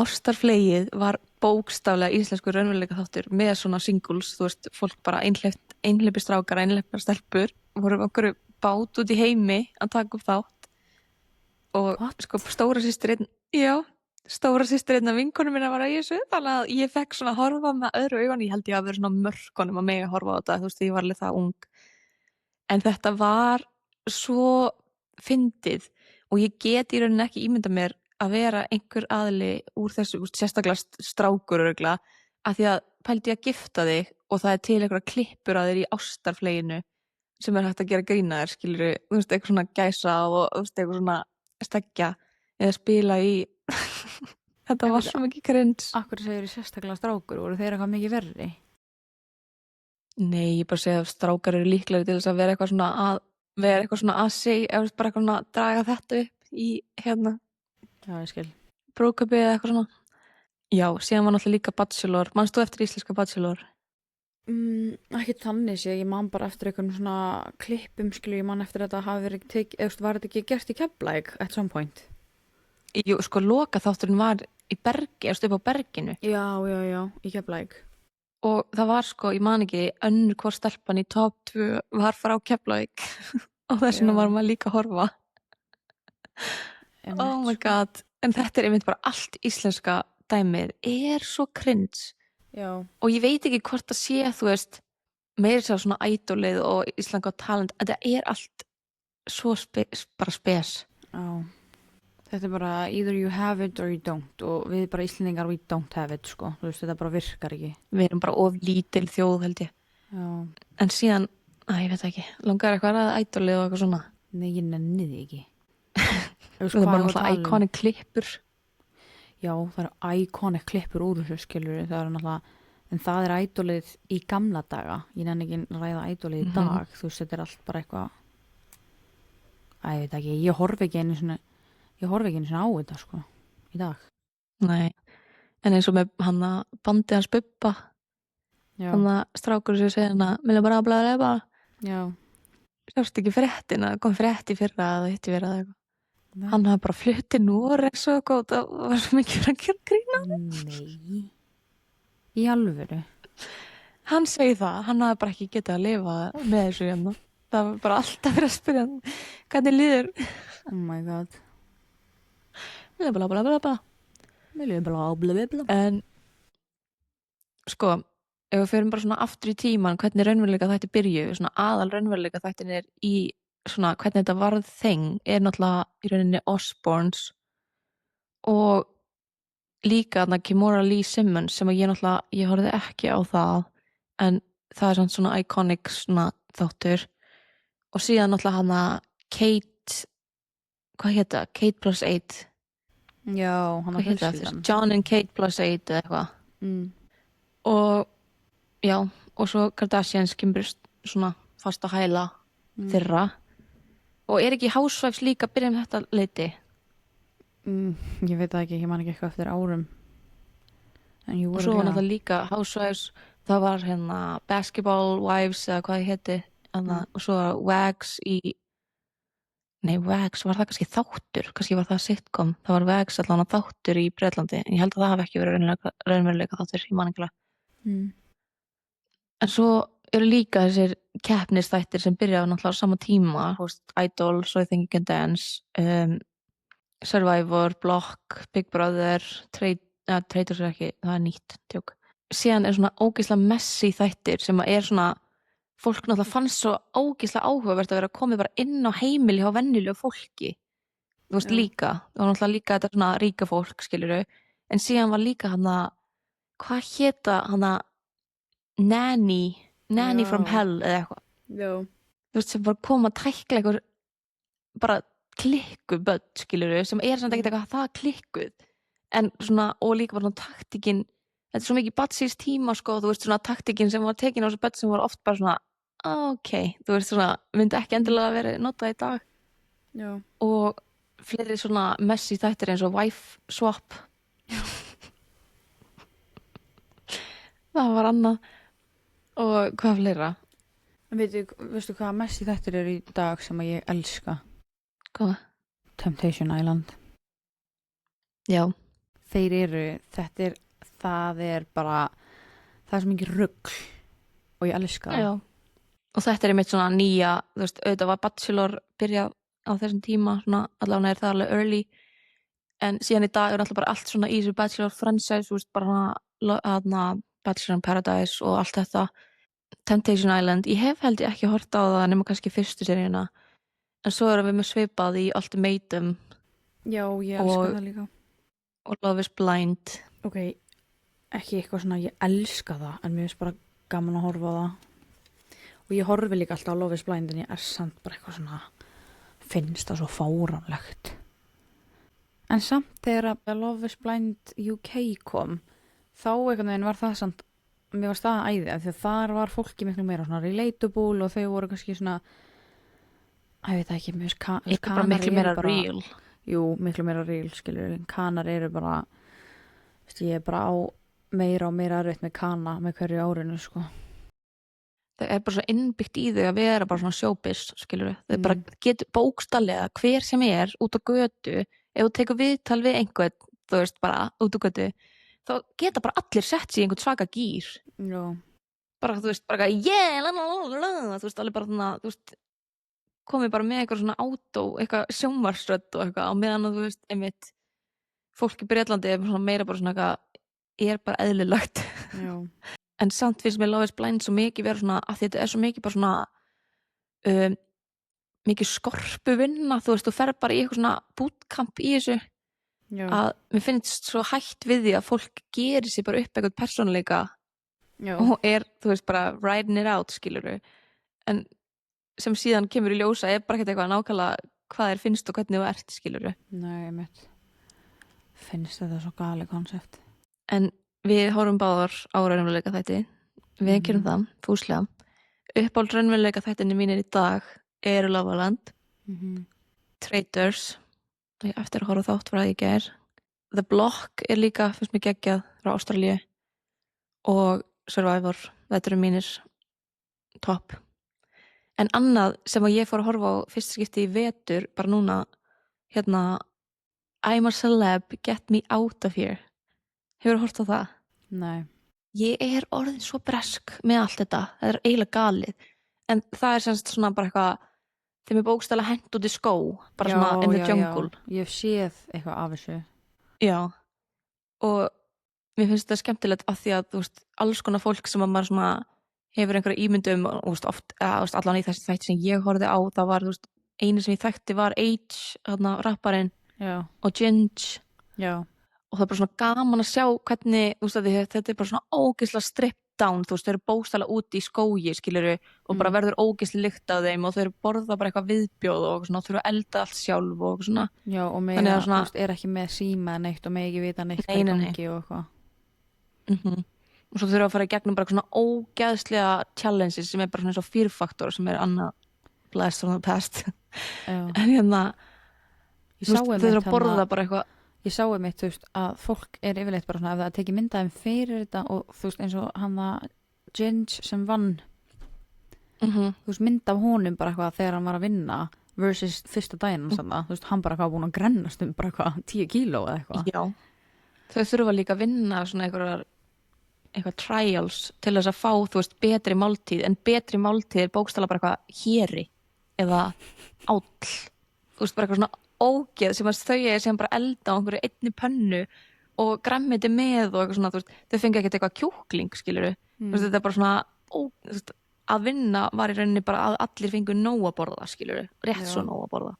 Ástarflegið var bókstaflega íslensku raunveruleika þáttur með svona singles, þú veist, fólk bara einhleypir strákar, einhleypir stelpur, voru okkur bát út í heimi að taka upp þátt og sko stóra systir einn af vinkonum minna var að í þessu, þannig að ég fekk svona að horfa með öðru augun, ég held ég að vera svona mörkunum að mega horfa á þetta, þú veist, ég var alveg það ung, en þetta var svo fyndið og ég get í rauninni ekki ímynda mér að vera einhver aðli úr þessu, sérstaklega strákur örugla, að því að pældi að gifta þig og það er til einhverja klippur að þér í ástarfleginu sem er hægt að gera grína þér, skilur þú veist, eitthvað svona gæsa og þú veist, eitthvað svona steggja eða spila í þetta var svo mikið cringe. Akkur segir þið sérstaklega strákur, voru þeir eitthvað mikið verri? Nei, ég bara segja að strákar eru líklega til þess að vera eitthvað svona að segja, eða bara eitthvað svona að draga þetta upp í Já, ég skil. brúðkaupi eða eitthvað svona. Já, síðan var náttúrulega líka Bachelor. Manst þú eftir íslenska Bachelor? Ekki þannig sé, ég man bara eftir einhvern svona klippum, skilur, ég man eftir þetta hafi verið tekið, var þetta ekki gert í Keflavík at some point? Jú, sko, loka þátturinn var í bergi, eða upp á berginu. Já, í Keflavík. Og það var sko, ég man ekki, önnur hvort stelpan í top 2 var frá Keflavík og þess vegna var maður líka að horfa. Oh my god, en þetta er einmitt bara allt íslenska dæmið, er svo cringe. Já. Og ég veit ekki hvort að sé, þú veist, meira sér svona Idolið og Ísland Got Talent, þetta er allt svo bara spes. Já. Þetta er bara either you have it or you don't og við bara Íslendingar we don't have it, sko. Þú veist, þetta bara virkar ekki. Við erum bara of lítil þjóð, held ég. Já. En síðan, ég veit ekki, langar eitthvað að Idolið og eitthvað svona? Nei, ég nenni því ekki. Það er bara alltaf iconic klippur. Já, það eru iconic klippur úr þessu, skilur við, það eru náttúrulega, en það er Idolið í gamla daga, ég nenni ekki að ræða Idolið í dag, þú veist, þetta er allt bara eitthvað, ég veit ekki, ég horfi ekki einu svona á þetta, sko, í dag. Nei, en eins og með hana bandið hans Bubba, hana strákur sem segja hana, vilja bara blæða. Já. Sjást ekki fréttina, kom frétt í fyrra eða hitt í fyrra eða eitthvað. Hann hafði bara fluttið Noregs og eitthvað, það var svo mikið að gera grína. Nei. Í alvöru? hann segir það, hann hafði bara ekki getað að lifa með þessu hérna. Það var bara alltaf verið að spyrja hann hvernig líður. Oh my god. Bla bla bla bla bla. En sko, ef við förum bara svona aftur í tíman hvernig raunveruleika þætti byrju, svona aðal raunveruleika þættin er í svona hvernig þetta varð þeng er náttúrulega í rauninni Osbournes og líka þarna Kimora Lee Simmons sem að ég horfði ekki á það en það er samt svona iconic svona þáttur og síðan náttúrulega hana Kate hvað hétt það? Kate plus 8 Já, hann hvað var hétt það? fjölskyldan. John and Kate plus 8 eða eitthvað og já, og svo Kardashians kemur svona fast að hæla þeirra og er ekki Housewives líka að byrja með þetta leiti? Ég veit það ekki, ég man ekki eitthvað eftir árum. En jú, Og svo var náttúrulega líka Housewives, það var hérna Basketball Wives eða hvað það héti og svo var Wags Wags, var það kannski þáttur, kannski var það sitcom, það var Wags allan að þáttur í Bretlandi, en ég held að það hafi ekki verið raunveruleika þáttur, ég man ekki alveg. En svo eru líka þessir keppnisþættir sem byrjaði náttúrulega á sama tíma, Idol, So I Think You Can Dance, Survivor, Block, Big Brother, Traitors er ekki, það er nýtt tjók. Síðan er svona ógeðslega messy þættir sem er svona, fólk náttúrulega fannst svo ógeðslega áhugavert að vera komið bara inn á heimili hjá venjulegu fólki. Þú veist líka, það var náttúrulega líka þetta svona ríka fólk, skilurðu, en síðan var líka hana, hvað héta hana, Nanny from Hell eða eitthvað. Já. Þú veist, sem var koma að tækla eitthvað bara klikkuð börn, skilurðu, sem er samt ekkert eitthvað það klikkuð, en svona, og líka bara svona taktikinn, þetta er svo mikið badsís tíma, sko, þú veist, svona taktikinn sem var tekin á þessu börn sem var oft bara svona, ok, þú veist, svona, myndi ekki endilega verið notað í dag. Já. Og fleiri svona messy þættir eins og Wife Swap. Það var annað. Og hvað fleira? Veistu hvað mest í þættir eru í dag sem að ég elska? Hvað? Temptation Island. Já. Þeir eru, það er bara, það er svo mikið rugl og ég elska það. Já. Og þetta er einmitt svona nýja, þú veist, auðvitað var Bachelor byrjað á þessum tíma, svona allavega er það alveg early, en síðan í dag er alltaf bara allt svona í þessu Bachelor franchise, þú veist, bara hana Bachelor in Paradise og allt þetta. Temptation Island, ég hef held ég ekki hort á það nema kannski fyrstu seríuna, en svo erum við með svipað í Ultimatum. Já, ég elska það líka. Og Love is Blind. Ok, ekki eitthvað svona, ég elska það, en mér finnst bara gaman að horfa á það. Og ég horfi líka alltaf á Love is Blind, en ég er samt bara eitthvað svona, finnst það svo fáránlegt. En samt þegar Love is Blind UK kom, þá einhvern veginn var það samt, mér var staðan æði, af því að þar var fólki miklu meira svona relatable og þau voru kannski svona, ég veit ekki, mér finnst bara miklu meira real. Jú, miklu meira real, skilur, kanar eru bara, veist, ég er bara á meira og meira erfitt með kana með hverju árinu, sko. Það er bara svo innbyggt í þau að vera bara svona showbiz, skilur. Þau bara getur bókstallega hver sem er út á götu, ef þú tekur viðtal við einhvern, þú veist, bara út á götu, þá geta bara allir sett sig í einhvern svaka gýr. Já. Bara, þú veist, bara þú veist, alveg bara svona, þú veist, komið bara með eitthvað svona eitthvað sjónvarsrödd og eitthvað, á meðan að þú veist, einmitt, fólk í Bretlandi er svona meira bara svona eitthvað, er bara eðlilegt. Já. En samt finnst mér Love is Blind svo mikið vera svona, að þetta er svo mikið bara svona, mikið skorpu vinna, þú veist, þú fer bara í eitthvað svona bootcamp í þessu. Já. Að mér finnst svo hætt við því að fólk gerir sér bara upp eitthvað persónuleika. Já. Og er, þú veist, bara riding it out, skilurðu. En sem síðan kemur í ljósa er bara ekkert eitthvað nákvæmlega hvað þér finnst og hvernig þú ert, skilurðu. Nei, mitt. Finnst þetta svo gali konsept. En við horfum báðar á raunveruleika þætti. Við gerum það, fúslega. Uppáld raunveruleika þættinni mínir í dag eru Love Island, Traitors, eftir að horfa þátt frá því í gær. The Block er líka, finnst mér geggjað, frá Ástralíu. Og Survivor, þetta eru mínir topp. En annað sem að ég fór að horfa á fyrst skipti í vetur, bara núna, hérna, I'm a Celeb, Get Me Out of Here. Hefurðu hort á það? Nei. ég orðin svo bresk með allt þetta, það eiginlega galið en það semst svona bara eitthvað þeim bókstæla hent út í skó bara svona in the jungle ég hef séð eitthvað af þessu já, og mér finnst þetta skemmtilegt af því að þú veist, alls konar fólk sem að maður svona hefur einhverja ímyndum og þú veist, oft, allan í þessi þætti sem ég horfði á, það var, þú veist, einu sem ég þekkti var H, þarna rapparinn og Ginge já, og það er bara svona gaman að sjá hvernig, þú veist, að þetta er bara svona ógeðslega stripped down, þú veist, þau eru bókstæla úti í skógi, skiluru, og bara verður ógeðslega lykt af þeim og þau eru borða bara eitthvað viðbjóð og svona, þau eru að elda allt sjálf og svona. Já, og með það, þú veist, er ekki með síma neitt og með ekki vita neitt hvað er gangi og eitthvað. Og svo þurfa að fara í gegnum bara svona ógeðslega challenges sem er bara svona eins og Fear Factor sem er annað blast from the past. En hérna, þau þurfa að borða bara eitthvað. Ég sá mitt, þú veist, að fólk er yfirleitt bara svona ef það tekið myndaðum fyrir þetta og þú veist eins og hann að Ginge sem vann þú veist mynda af honum bara eitthvað þegar hann var að vinna versus fyrsta daginn þú veist, hann bara eitthvað búin að grennast bara eitthvað 10 kíló eða eitthvað. Já, þau þurfa líka að vinna svona eitthvað trials til þess að fá, þú veist, betri máltíð en betri máltíð er bókstala bara eitthvað héri eða áll þú veist, bara eitthvað svona ógeð sem að þau er sem bara elda á einhverju einni pönnu og grammiti með og eitthvað svona, þú veist, þau fengi ekkert eitthvað kjúkling, skiluru, þú veist, þetta er bara svona þú veist, að vinna var í rauninni bara að allir fengu nóg að borða, skiluru, rétt svo nóg að borða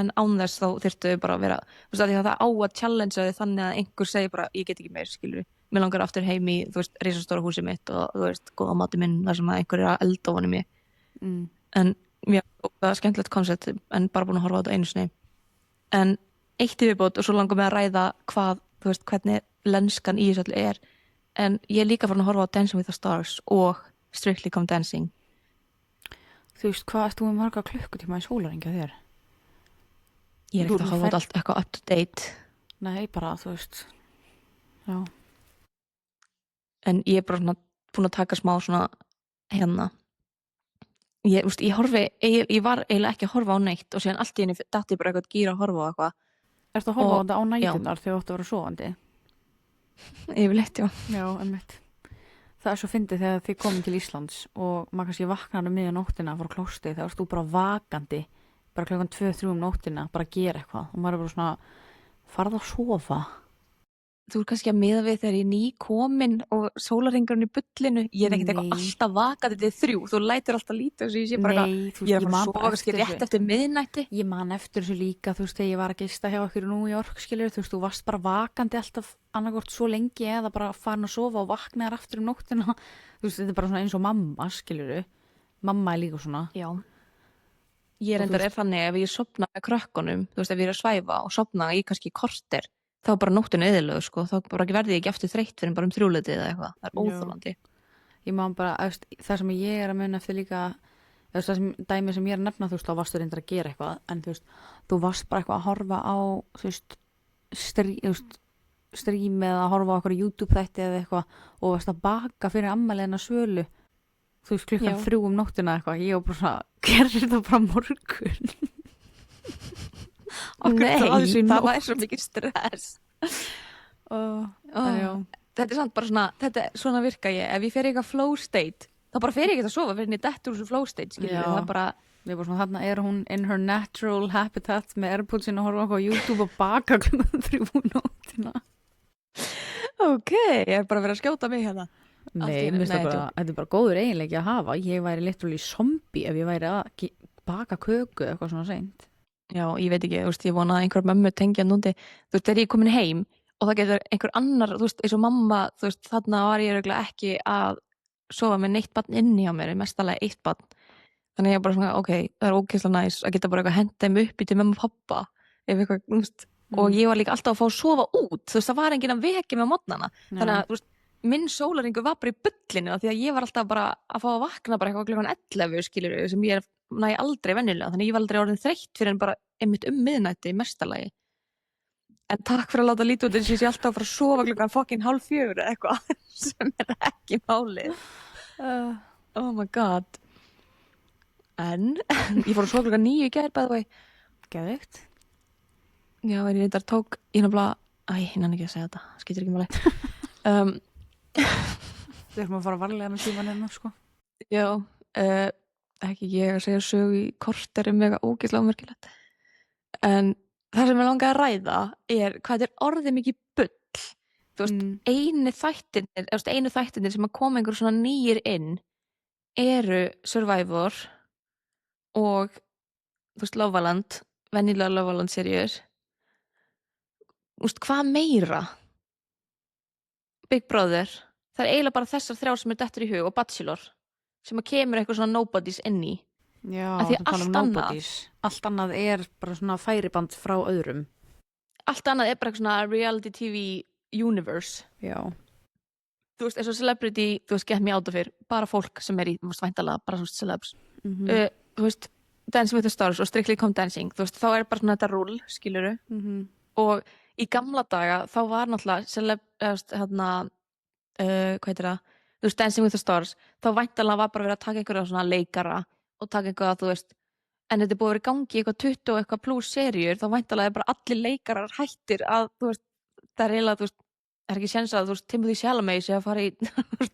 en án þess þá þyrftu þau bara að vera þú veist, að því að það á að challengea þau þannig að einhver segir bara, ég get ekki meir, skiluru mér langar aftur heim í, þú veist, risastóra húsið mitt og þú veist, góða mati minn þar sem að einhver er að elda á honum en mér, það er skemmtilegt koncept en bara búin að horfa á þetta einu sinni en eitt viðbót og svo langar mig að ræða hvað, þú veist, hvernig lenskan í þessu öllu er en ég er líka farin að horfa á Dancing with the Stars og Strictly Come Dancing. Þú veist, hvað ertu með marga klukkutíma í sólarhring þér? Ég er ekkert að hafa allt eitthvað up to date. Nei, bara, þú veist já. En ég er bara svona búin að taka smá svona hérna ég var eiginlega ekki að horfa á neitt og síðan allt í henni datt ég bara eitthvað gýra að horfa á eitthvað. Ertu að horfa á þetta á nætunar þegar þú ætti að vera sofandi? Yfirleitt, já. Já, einmitt. Það er svo fyndið þegar þið komum til Íslands og maður kannski vaknar miðja nóttina að fara á klósti þegar þú bara vakandi bara klukkan 2-3 nóttina bara að gera eitthvað og maður er bara svona farð að sofa. Þú er kannski að miða við þegar ég ný komin og sólarhringurinn í bullinu ég er ekkert eitthvað alltaf vakandi til 3 þú lætur alltaf lítið og ég sé bara ég er að fara að sofa kannski rétt eftir miðnætti ég man eftir þessu líka þú veist þegar ég var að gista hjá okkur í New York skilur þú veist þú varst bara vakandi alltaf annarkort svo lengi eða bara farin að sofa og vaknaðar aftur nóttina þú veist þetta er bara svona eins og mamma skilur mamma er líka svona já ég er endar þannig ef ég sofna með krökkunum þú veist ef ég er að svæfa og sofna í kannski korter þá bara nóttinu eðilög sko, þá bara verði ég ekki aftur þreytt fyrir bara 3 eða eitthvað, það er óþolandi. Ég má bara, það sem ég er að muna eftir líka, það sem dæmi sem ég er að nefna, þú veist, þá varstu reyndar að gera eitthvað, en þú veist, þú varst bara eitthvað að horfa á, þú veist, stream eða að horfa á eitthvað YouTube þætti eða eitthvað og varst að baka fyrir ammæliðina Svölu, þú veist, klukkan 3 nóttina eitthvað, ég var bara svona, gerir það bara morgun? Nei, það var svo mikið stress þetta er samt bara svona svona virka ég, ef ég fer eitthvað flow state þá bara fer ég ekki að sofa fyrir en ég dettur úr þessu flow state skilur, það bara ég bara svona, þarna er hún in her natural habitat með airpodsin og horfa á YouTube og baka klukkan 3 nóttina ok, ég er bara verið að skjóta mig hérna nei, þetta er bara góður eiginleiki að hafa ég væri literally zombie ef ég væri að baka köku eitthvað svona seint já, ég veit ekki, þú veist, ég vona að einhver mömmu tengja núndi, þú veist, þegar ég er komin heim og það getur einhver annar, þú veist, eins og mamma þú veist, þarna var ég örugglega ekki að sofa með neitt barn inni á mér mestalega 1 barn, þannig ég er bara svona ok, það er ógeðslega næs að geta bara eitthvað henda þeim upp í til mömmu og pappa ef eitthvað, þú veist, og ég var líka alltaf að fá að sofa út, þú veist, það var enginn að vekja mig á morgnana, þannig að, þú veist, minn sólarhringur var bara í bullinu því að ég var alltaf bara að fá að vakna bara eitthvað klukkan 11 skilur sem ég næ aldrei venjulega þannig ég var aldrei orðin þreytt fyrir en bara einmitt miðnætti í mestalagi en takk fyrir að láta lítið út eins og ég sé alltaf að fara að sofa klukkan fucking 3:30 eða eitthvað sem er ekki málið oh my god en ég fór að sofa klukkan 9 í gær by the way geðveikt já en ég reyndar tók ég náttúrulega ég nenni ekki að segja þetta skýtur ekki máli Við erum að fara varlega með tímanum, sko. Já, ekki ég að segja sögu í kort er mega ógeðslega ómerkilegt. En það sem ég langaði að ræða er hvað er orðið mikið bull. Þú veist, einu þættirnir sem að koma einhver svona nýjir inn eru Survivor og þú veist, Love Island, venjulega Love Island seríur. Þú veist, hvað meira? Big Brother, það er eiginlega bara þessar þrjár sem er dettur í hug og Bachelor sem að kemur eitthvað svona nobodies inn í. Já, Af því það tala um allt annað- nobodies. Allt annað er bara svona færiband frá öðrum. Allt annað er bara eitthvað svona reality TV universe. Já. Þú veist, eins og celebrity, þú veist, get me out of here, bara fólk sem er í, þú veist, væntalega, bara svona celebs. Þú veist, Dancing with the Stars og Strictly Come Dancing, þú veist, þá er bara svona þetta rúll, skiluru. Og í gamla daga, þá var náttúrulega hvað heitir það? Þú veist, Dancing with the Stars, þá væntalega var bara verið að taka einhverja svona leikara og taka einhverja, þú veist, en þetta er búið að vera í gangi í eitthvað 20 og eitthvað plus seríur, þá væntalega er bara allir leikarar hættir að, þú veist, það er eiginlega, þú veist, er ekki séns að, þú veist, Timothy Chalamet sé að fara í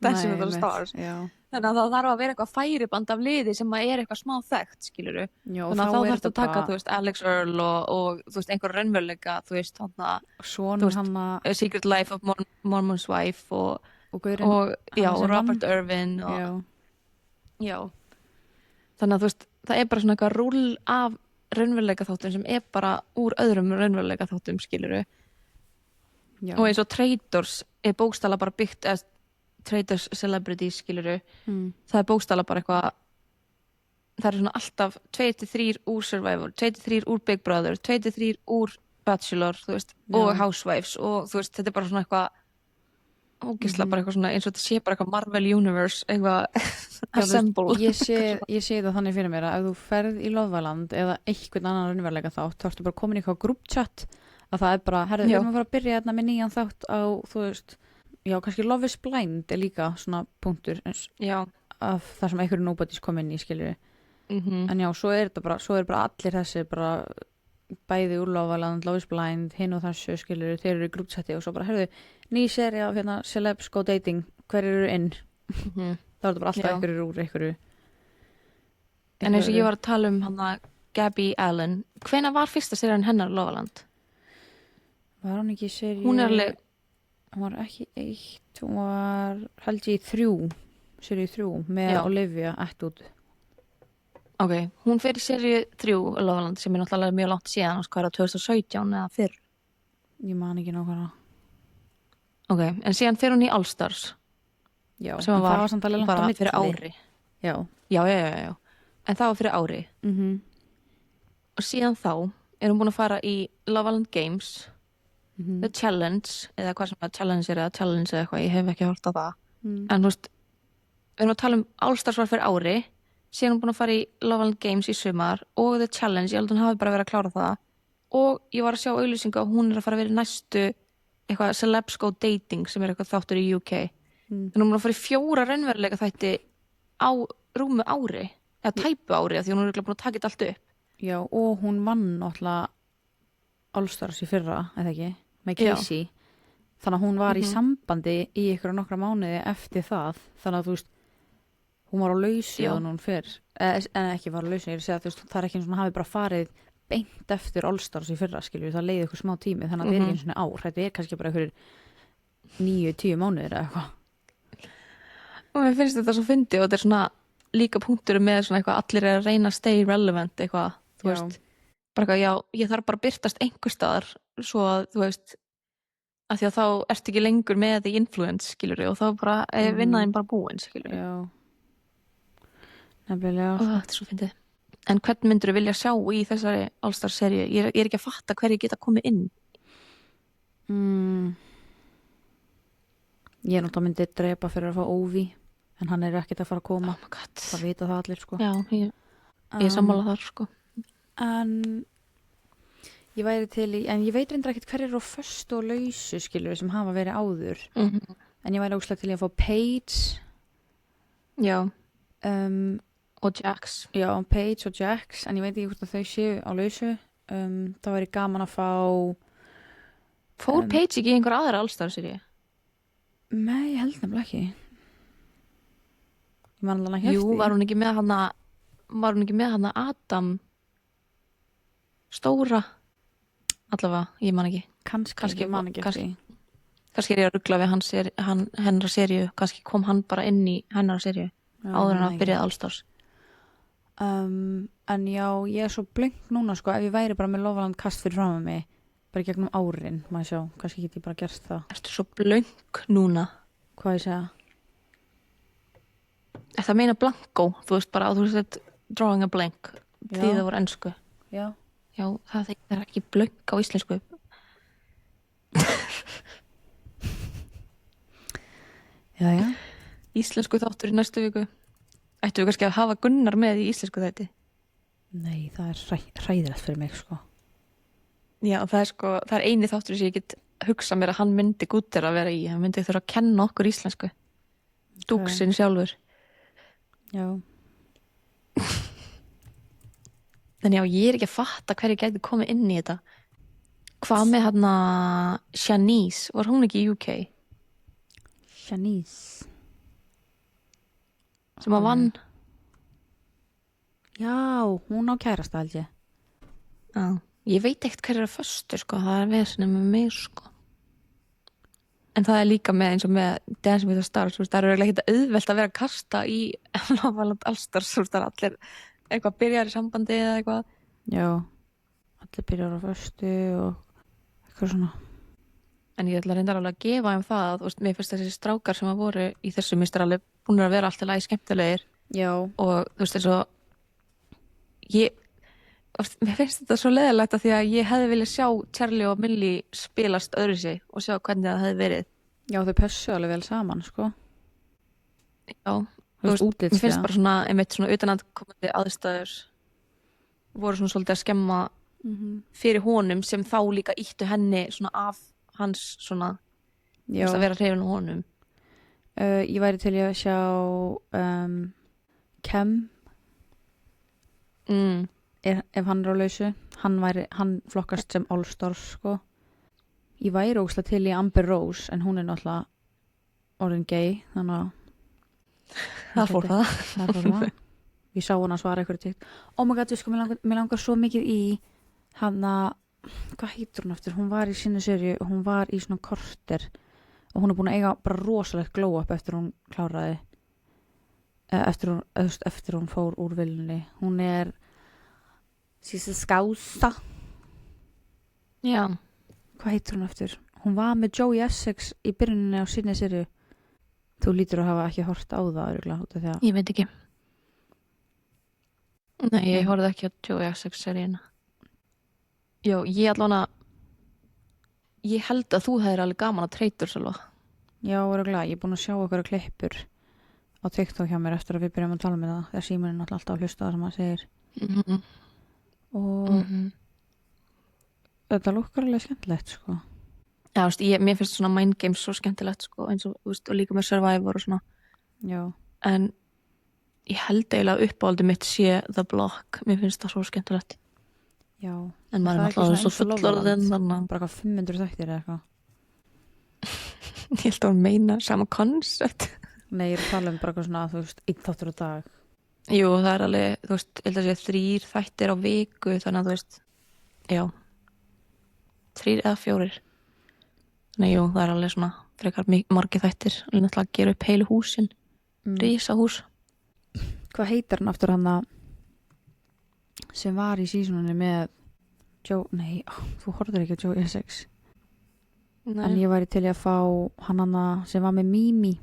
Dancing with the Stars. Já. Þannig að það þarf að vera eitthvað færiband af liði sem að er eitthvað smá þekkt, skiluru. Já, Þannig að þá er þarf þetta að taka, bara- þú veist, Alex Earl og þú veist, einhver raunveruleika, þú veist, Son þú veist, hanna A Secret Life of Mormon's Wife og gaurinn. já, hann sem Robert vann. Irvin og, Já. já. Þannig að þú veist, það er bara svona eitthvað rúll af raunveruleika þáttum sem er bara úr öðrum raunveruleika þáttum, skiluru. Já. Og eins og Traitors er bókstala bara byggt eða Traitors Celebrities, skiluru. Það er bókstala bara eitthvað, það er svona alltaf 2-3 úr Survivor, 2-3 úr Big Brother, 2-3 úr Bachelor, þú veist, og Já. Housewives og þú veist, þetta er bara svona eitthvað ógisla bara eitthvað svona eins og þetta sé bara eitthvað Marvel Universe, eitthvað assemble. Ég sé það þannig fyrir mér að ef þú ferð í Love Island eða einhvern annan raunveruleika þátt, þá ertu bara komin í eitthvað group-chat að það er bara, herðu, við Já. erum að fara að byrja hérna með nýjan þátt á, þú veist, já, kannski Love is Blind er líka svona punktur eins Já. af það sem einhverju nobodies kom inn í, skilur en já, svo er bara allir þessi bara bæði úr Love Island, Love is Blind, hinn og þessu, skilur, þeir eru í grúpsætti og svo bara, herðu, ný seri af hérna Celebs Go Dating, hver eru inn? Það er bara alltaf Já. einhverjur úr einhverju. En eins og ég var að tala um hana Gabby Allen, hvenær var fyrsta serían hennar Love Island? Var hún ekki í seríu? Hún er alveg, Hún var ekki 1, hún var held ég í 3, seríu 3 með Já. Olivia Atwood. ok, hún fer í seríu 3 Love Island sem er náttúrulega mjög langt síðan, hvað er það, 2017 eða fyrr? Ég man ekki nákvæmlega. Ok, en síðan fer hún í All Stars Já, sem en var það var samt alveg langt á bara milli. fyrir ári. Já. Já. En það var fyrir ári. Og síðan þá er hún búin að fara í Love Island Games, The Challenge, eða hvað sem að Challenge er eða Challenge eða eitthvað, ég hef ekki hort á það. En þú veist, við erum að tala um All Stars var fyrir ári, síðan er hún búin að fara í Love Island Games í sumar og The Challenge, ég held að hún hafi bara verið að klára það. Og ég var að sjá auglýsingu að hún er að fara að vera í næstu eitthvað Celebs Go Dating sem er eitthvað þáttur í UK. En hún er búin að fara í 4 raunveruleika þætti á rúmu ári, eða tæpu ári, af því hún er örugglega búin að taka þetta allt upp. Já, og hún vann náttúrulega All Stars í fyrra, eða ekki, með Casey. Þannig að hún var í sambandi í ykkur nokkra mánuði eftir það. Þannig að þú veist, hún var á lausu Já. og hún fyrr. En ekki var á lausu, ég er að segja að þú veist, það er ekki eins og hún hafi bara farið beint eftir All Stars í fyrra, skilju, það leiði ykkur smá tími. Þannig að það er ekki eins og svona ár. Þetta er kannski bara ykkur 9-10 mánuðir eða eitthvað. Og mér finnst þetta svo fyndi og þetta er svona líka punktur með svona eitthvað allir er að reyna að stay relevant eitthvað, þú Já. veist, bara eitthvað, já, ég þarf bara að byrtast einhver staðar svo að, þú veist, að því að þá ertu ekki lengur með þetta influence, skilur og þá bara er vinnaðin bara búin, skilur Já. Nefnilega. og þetta er svo fyndið. En hvern myndur þú vilja sjá í þessari All Star seríu? Ég er ekki að fatta hverju geta komið inn. Ég er náttúrulega myndið drepa fyrir að fá Óvi, en hann er ekkert að fara að koma. Oh my god. Það vita það allir, sko. Já, ég er sammála þar, sko. En ég væri til í, en ég veit reyndar ekkert hver er á föstu og lausu, skilur sem hafa verið áður. En ég væri óslega til í að fá Paige, Já, um, og Jax. já, Paige og Jax, en ég veit ekki hvort að þau séu á lausu. Það væri gaman að fá, Fór Paige ekki í einhver aðra All Star seríu? nei, ég held nefnilega ekki. Ég man alveg Jú, var hún ekki með hana Adam stóra allavega, ég man ekki kannski ég man ekki eftir því. kannski er ég að rugla við hennar seríu, kannski kom hann bara inn í hennar seríu Já, áður en man að ekki. byrjaði Allstars. En já, ég er svo blink núna sko, ef ég væri bara með Lofaland kast fyrir fram með mig bara í gegnum árin, maður sjá, kannski get ég bara gert það. Ertu svo blönk núna? Hvað ég segja? Ertu að meina blanko? Þú veist bara að þú veist drawing a blank Já. því það voru ensku. Já. Já, það er ekki blönk á íslensku. Já. Íslensku þáttur í næstu viku. Ættu við kannski að hafa Gunnar með í íslensku þætti? Nei, það er hræðilegt fyrir mig sko. Já, það er eini þáttur sem ég get hugsa mér að hann myndi gúttir að vera í. Hann myndi þurfa að kenna okkur íslensku. Dúksinn sjálfur. Já. En já, ég er ekki að fatta hverju gæti komið inn í þetta. Hvað með hérna Shanice? Var hún ekki í UK? Shanice. Sem að vann? Já, hún á kærasta held ég. Já. Ég veit ekkert hver er að föstu, sko. Það er vesinni með mig, sko. En það er líka með eins og með Dancing with the Stars. Það eru eiginlega ekkert auðvelt að vera að kasta í Lofaland Allstars. Það er allir eitthvað byrjar í sambandi eða eitthvað. Já, allir byrjar á föstu og eitthvað svona. En ég ætla reyndar alveg að gefa það að, þú veist, mér finnst þessi strákar sem að voru í þessu mistur alveg búin að vera alltaf skemmtilegir. Já. Og þú veist, eins og mér finnst þetta svo leiðilegt að því að ég hefði viljað sjá Charlie og Millie spilast öðru sig og sjá hvernig það hefði verið. Já, þau passu alveg vel saman, sko. Já, þú veist, mér finnst bara svona, einmitt svona utanaðkomandi aðstæður voru svona svolítið að skemma fyrir honum sem þá líka ýttu henni svona af hans svona að vera hrifin á honum. Ég væri til að sjá Kem ef hann er á lausu, hann flokkast sem All-Stars sko. Ég væri ógeðslega til í Amber Rose en hún er náttúrulega orðin gay, þannig að það fór það. Ég sá hún að svara eitthvað tíkt. Oh my god, sko, mér langar svo mikið í hana, hvað heitur hún eftir? Hún var í sinni seríu, hún var í svona korter og hún er búin að eiga bara rosalegt glow up eftir hún kláraði eftir hún fór úr viljunni. Hún er síðan skása. Já. Hvað heitur hún eftir? Hún var með Joey Essex í byrjuninni á sinni seríu. Þú lítur að hafa ekki hort á það örugglega, út af því að ég veit ekki. Nei, ég horfði ekki á Joey Essex seríuna. Já, ég held að þú hefðir alveg gaman að Traitors alveg. Já, örugglega, ég er búin að sjá okkur klippur á TikTok hjá mér eftir að við byrjum að tala með það þegar símurinn alltaf að hlusta það sem maður segir. Og þetta lukkar alveg skemmtilegt sko. Já, veist, mér finnst svona mind games svo skemmtilegt sko, eins og, veist, og líka með Survivor og svona. Já. En ég held eiginlega uppáhaldið mitt sé The Block. Mér finnst það svo skemmtilegt. Já. En maður er náttúrulega svo fullorðinn þannig bara eitthvað 500 þættir eða eitthvað. Ég held að hún meina sama koncept. Nei, ég er að tala bara eitthvað svona, þú veist, 1 þáttur á dag. Jú, það er alveg, þú veist, ég held að sé 3 þættir á viku, þannig að þú veist, já, 3 eða 4. Nei, jú, það er alveg svona frekar margir þættir, alveg náttúrulega að gera upp heilu húsin, risahús. Hvað heitir hann aftur hann sem var í sísonunni með Joe, þú horfður ekki á Joe Essex. Nei. En ég væri til að fá hann sem var með Mimi.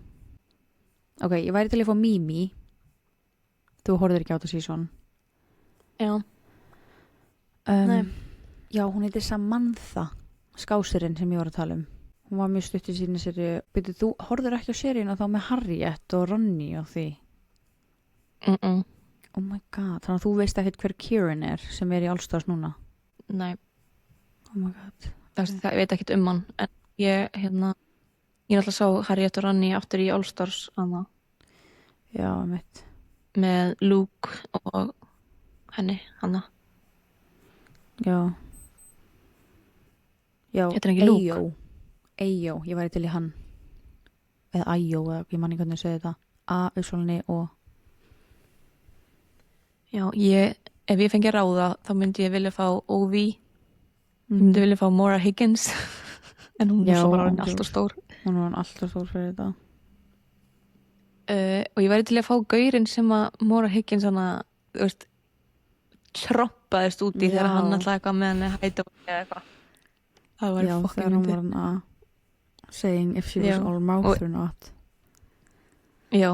Ok, ég væri til að fá Mimi. Þú horfður ekki á þetta síson. Já. Nei. Já, hún heitir Samantha, skásirinn sem ég var að tala um. Hún var mjög stutt í síni seríu. Byrju, þú horfður ekki á seríuna þá með Harriet og Ronny og því? Oh my god, þannig að þú veist ekkert hver Kieran er sem er í All-Stars núna? Nei. Oh my god. Það ég veit ekkert hann, en ég náttúrulega sá Harriet og Ronny aftur í All-Stars hana. Já, mitt. Með Luke og henni, hana. Já. Já, heitir hann ekki Luke? Eyjó, ég væri til í hann. Eða Æjó, ég man ekki hvernig að segja þetta. A-U-S-O-L-N-I og Já, ef ég fengi að ráða þá myndi ég vilja fá OV, ég myndi vilja fá Maura Higgins en hún er Já, svo bara orðin ándjóks. alltaf stór. Hún var alltaf stór fyrir þetta. Og ég væri til að fá gaurinn sem að Maura Higgins hana, þú veist, troppaðist úti þegar Já. hann alltaf eitthvað með henni hætti eða eitthvað. Það var Já, fokkin þegar hún myndi. var hann að saying if she was Já. all mouth or not. Já,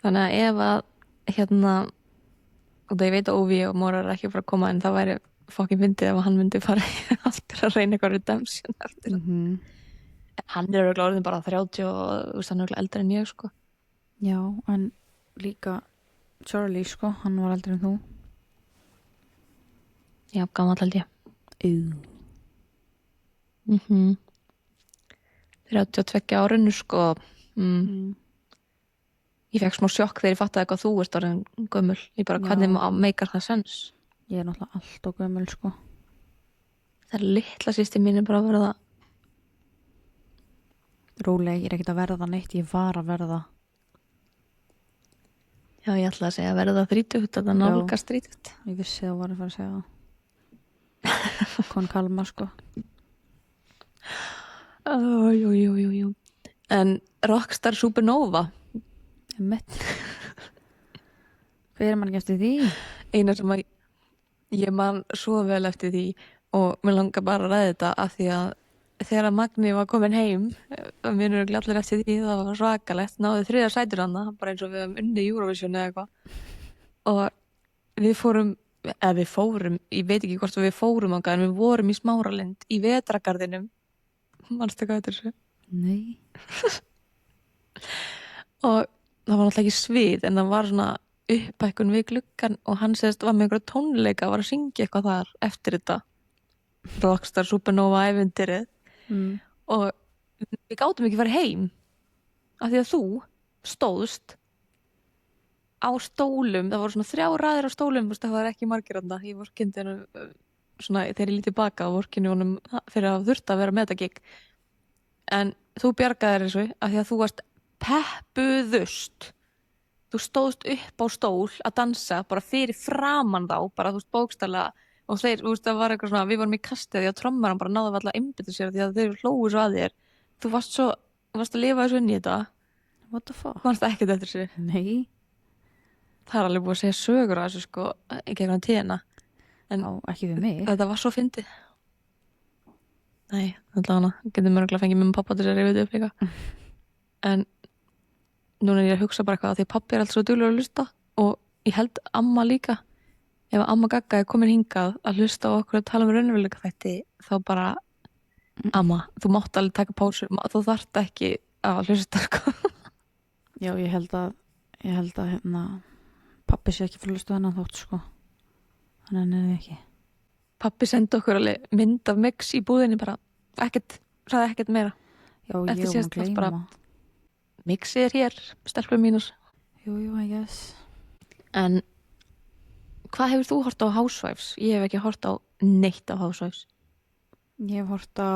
þannig að ef að hérna, og það ég veit að Óvi og Móra er ekki að fara að koma en það væri fokkin fyndið ef hann myndi fara aftur að reyna eitthvað redemption eftir Mm en hann er örugglega orðinn bara 30 og þú veist, hann er örugglega eldri en ég sko. Já, en líka Charlie, sko, hann var eldri en þú. Já, gamall held ég. Mm. 32 árinu sko. Ég fekk smá sjokk þegar ég fattaði hvað þú ert orðin gömul. Ég bara, Já. hvernig meikar það sens? Ég er náttúrulega allt og gömul, sko. Það er litla sýsti mín er bara að verða. Róleg, ég er ekkert að verða neitt, ég var að verða. Já, ég ætla að segja að verða 30, þetta nálgast 30. Ég vissi að þú var að fara að segja það. Kon kalma, sko. Jú. En Rockstar Supernova, Emmett. Hver er mann ekki eftir því? eina sem að ég man svo vel eftir því og mér langar bara að ræða þetta af því að þegar að Magni var komin heim mér eru allir eftir því, það var svakalegt náðu 3. sætur hann, bara eins og við höfum unnið Eurovision eða eitthvað og við fórum ég veit ekki hvort við fórum ánga en við vorum í Smáralind í vetragarðinum manstu hvað þetta er þessu? Nei. Og það var náttúrulega ekki svið en það var svona uppækkun við gluggan og hann segist var með einhverja tónleika var að syngja eitthvað þar eftir þetta Rockstar Supernova ævintýrið og við gátum ekki farið heim af því að þú stóðst á stólum, það voru svona 3 raðir á stólum, það var ekki margir þarna í vorkindinu svona þegar ég lítið baka á vorkinu honum fyrir að þurft að vera með þetta gig en þú bjargaðir þessu af því að þú varst peppuðust þú stóðst upp á stól að dansa bara fyrir framan þá bara þú veist bókstaflega og þeir, þú veist það var eitthvað svona við vorum í kastið því að trommaran bara náði alltaf að einbytta sér því að þeir hlógu svo að þér þú varst að lifa þessu inn í þetta What the fuck? þú varst ekkert eftir þessu Nei. það er alveg búið að segja sögur á þessu sko í gegnum tíðina en Já, ekki við mig. þetta var svo fyndið nei, allavega getur mörgulega fengið með pappa til þess að rifið upp líka en núna er ég að hugsa bara eitthvað að því pappi er alltaf svo duglegur að hlusta og ég held amma líka ef amma Gagga er komin hingað að hlusta á okkur að tala um raunveruleika þætti þá bara amma, þú mátt alveg taka pásu þú þarft ekki að hlusta sko. Já, ég held að hérna pappi sé ekki fyrir að hlusta þennan þátt, sko. Þannig að neði ekki. Pappi sendi okkur alveg mynd af mix í búðinni bara sagði ekkert meira Já, Eftir ég var síðast að gleyma. bara- mixið er hér, stelpur mínus Jú, I guess. en hvað hefur þú hort á Housewives? Ég hef ekki hort á neitt á Housewives Ég hef hort á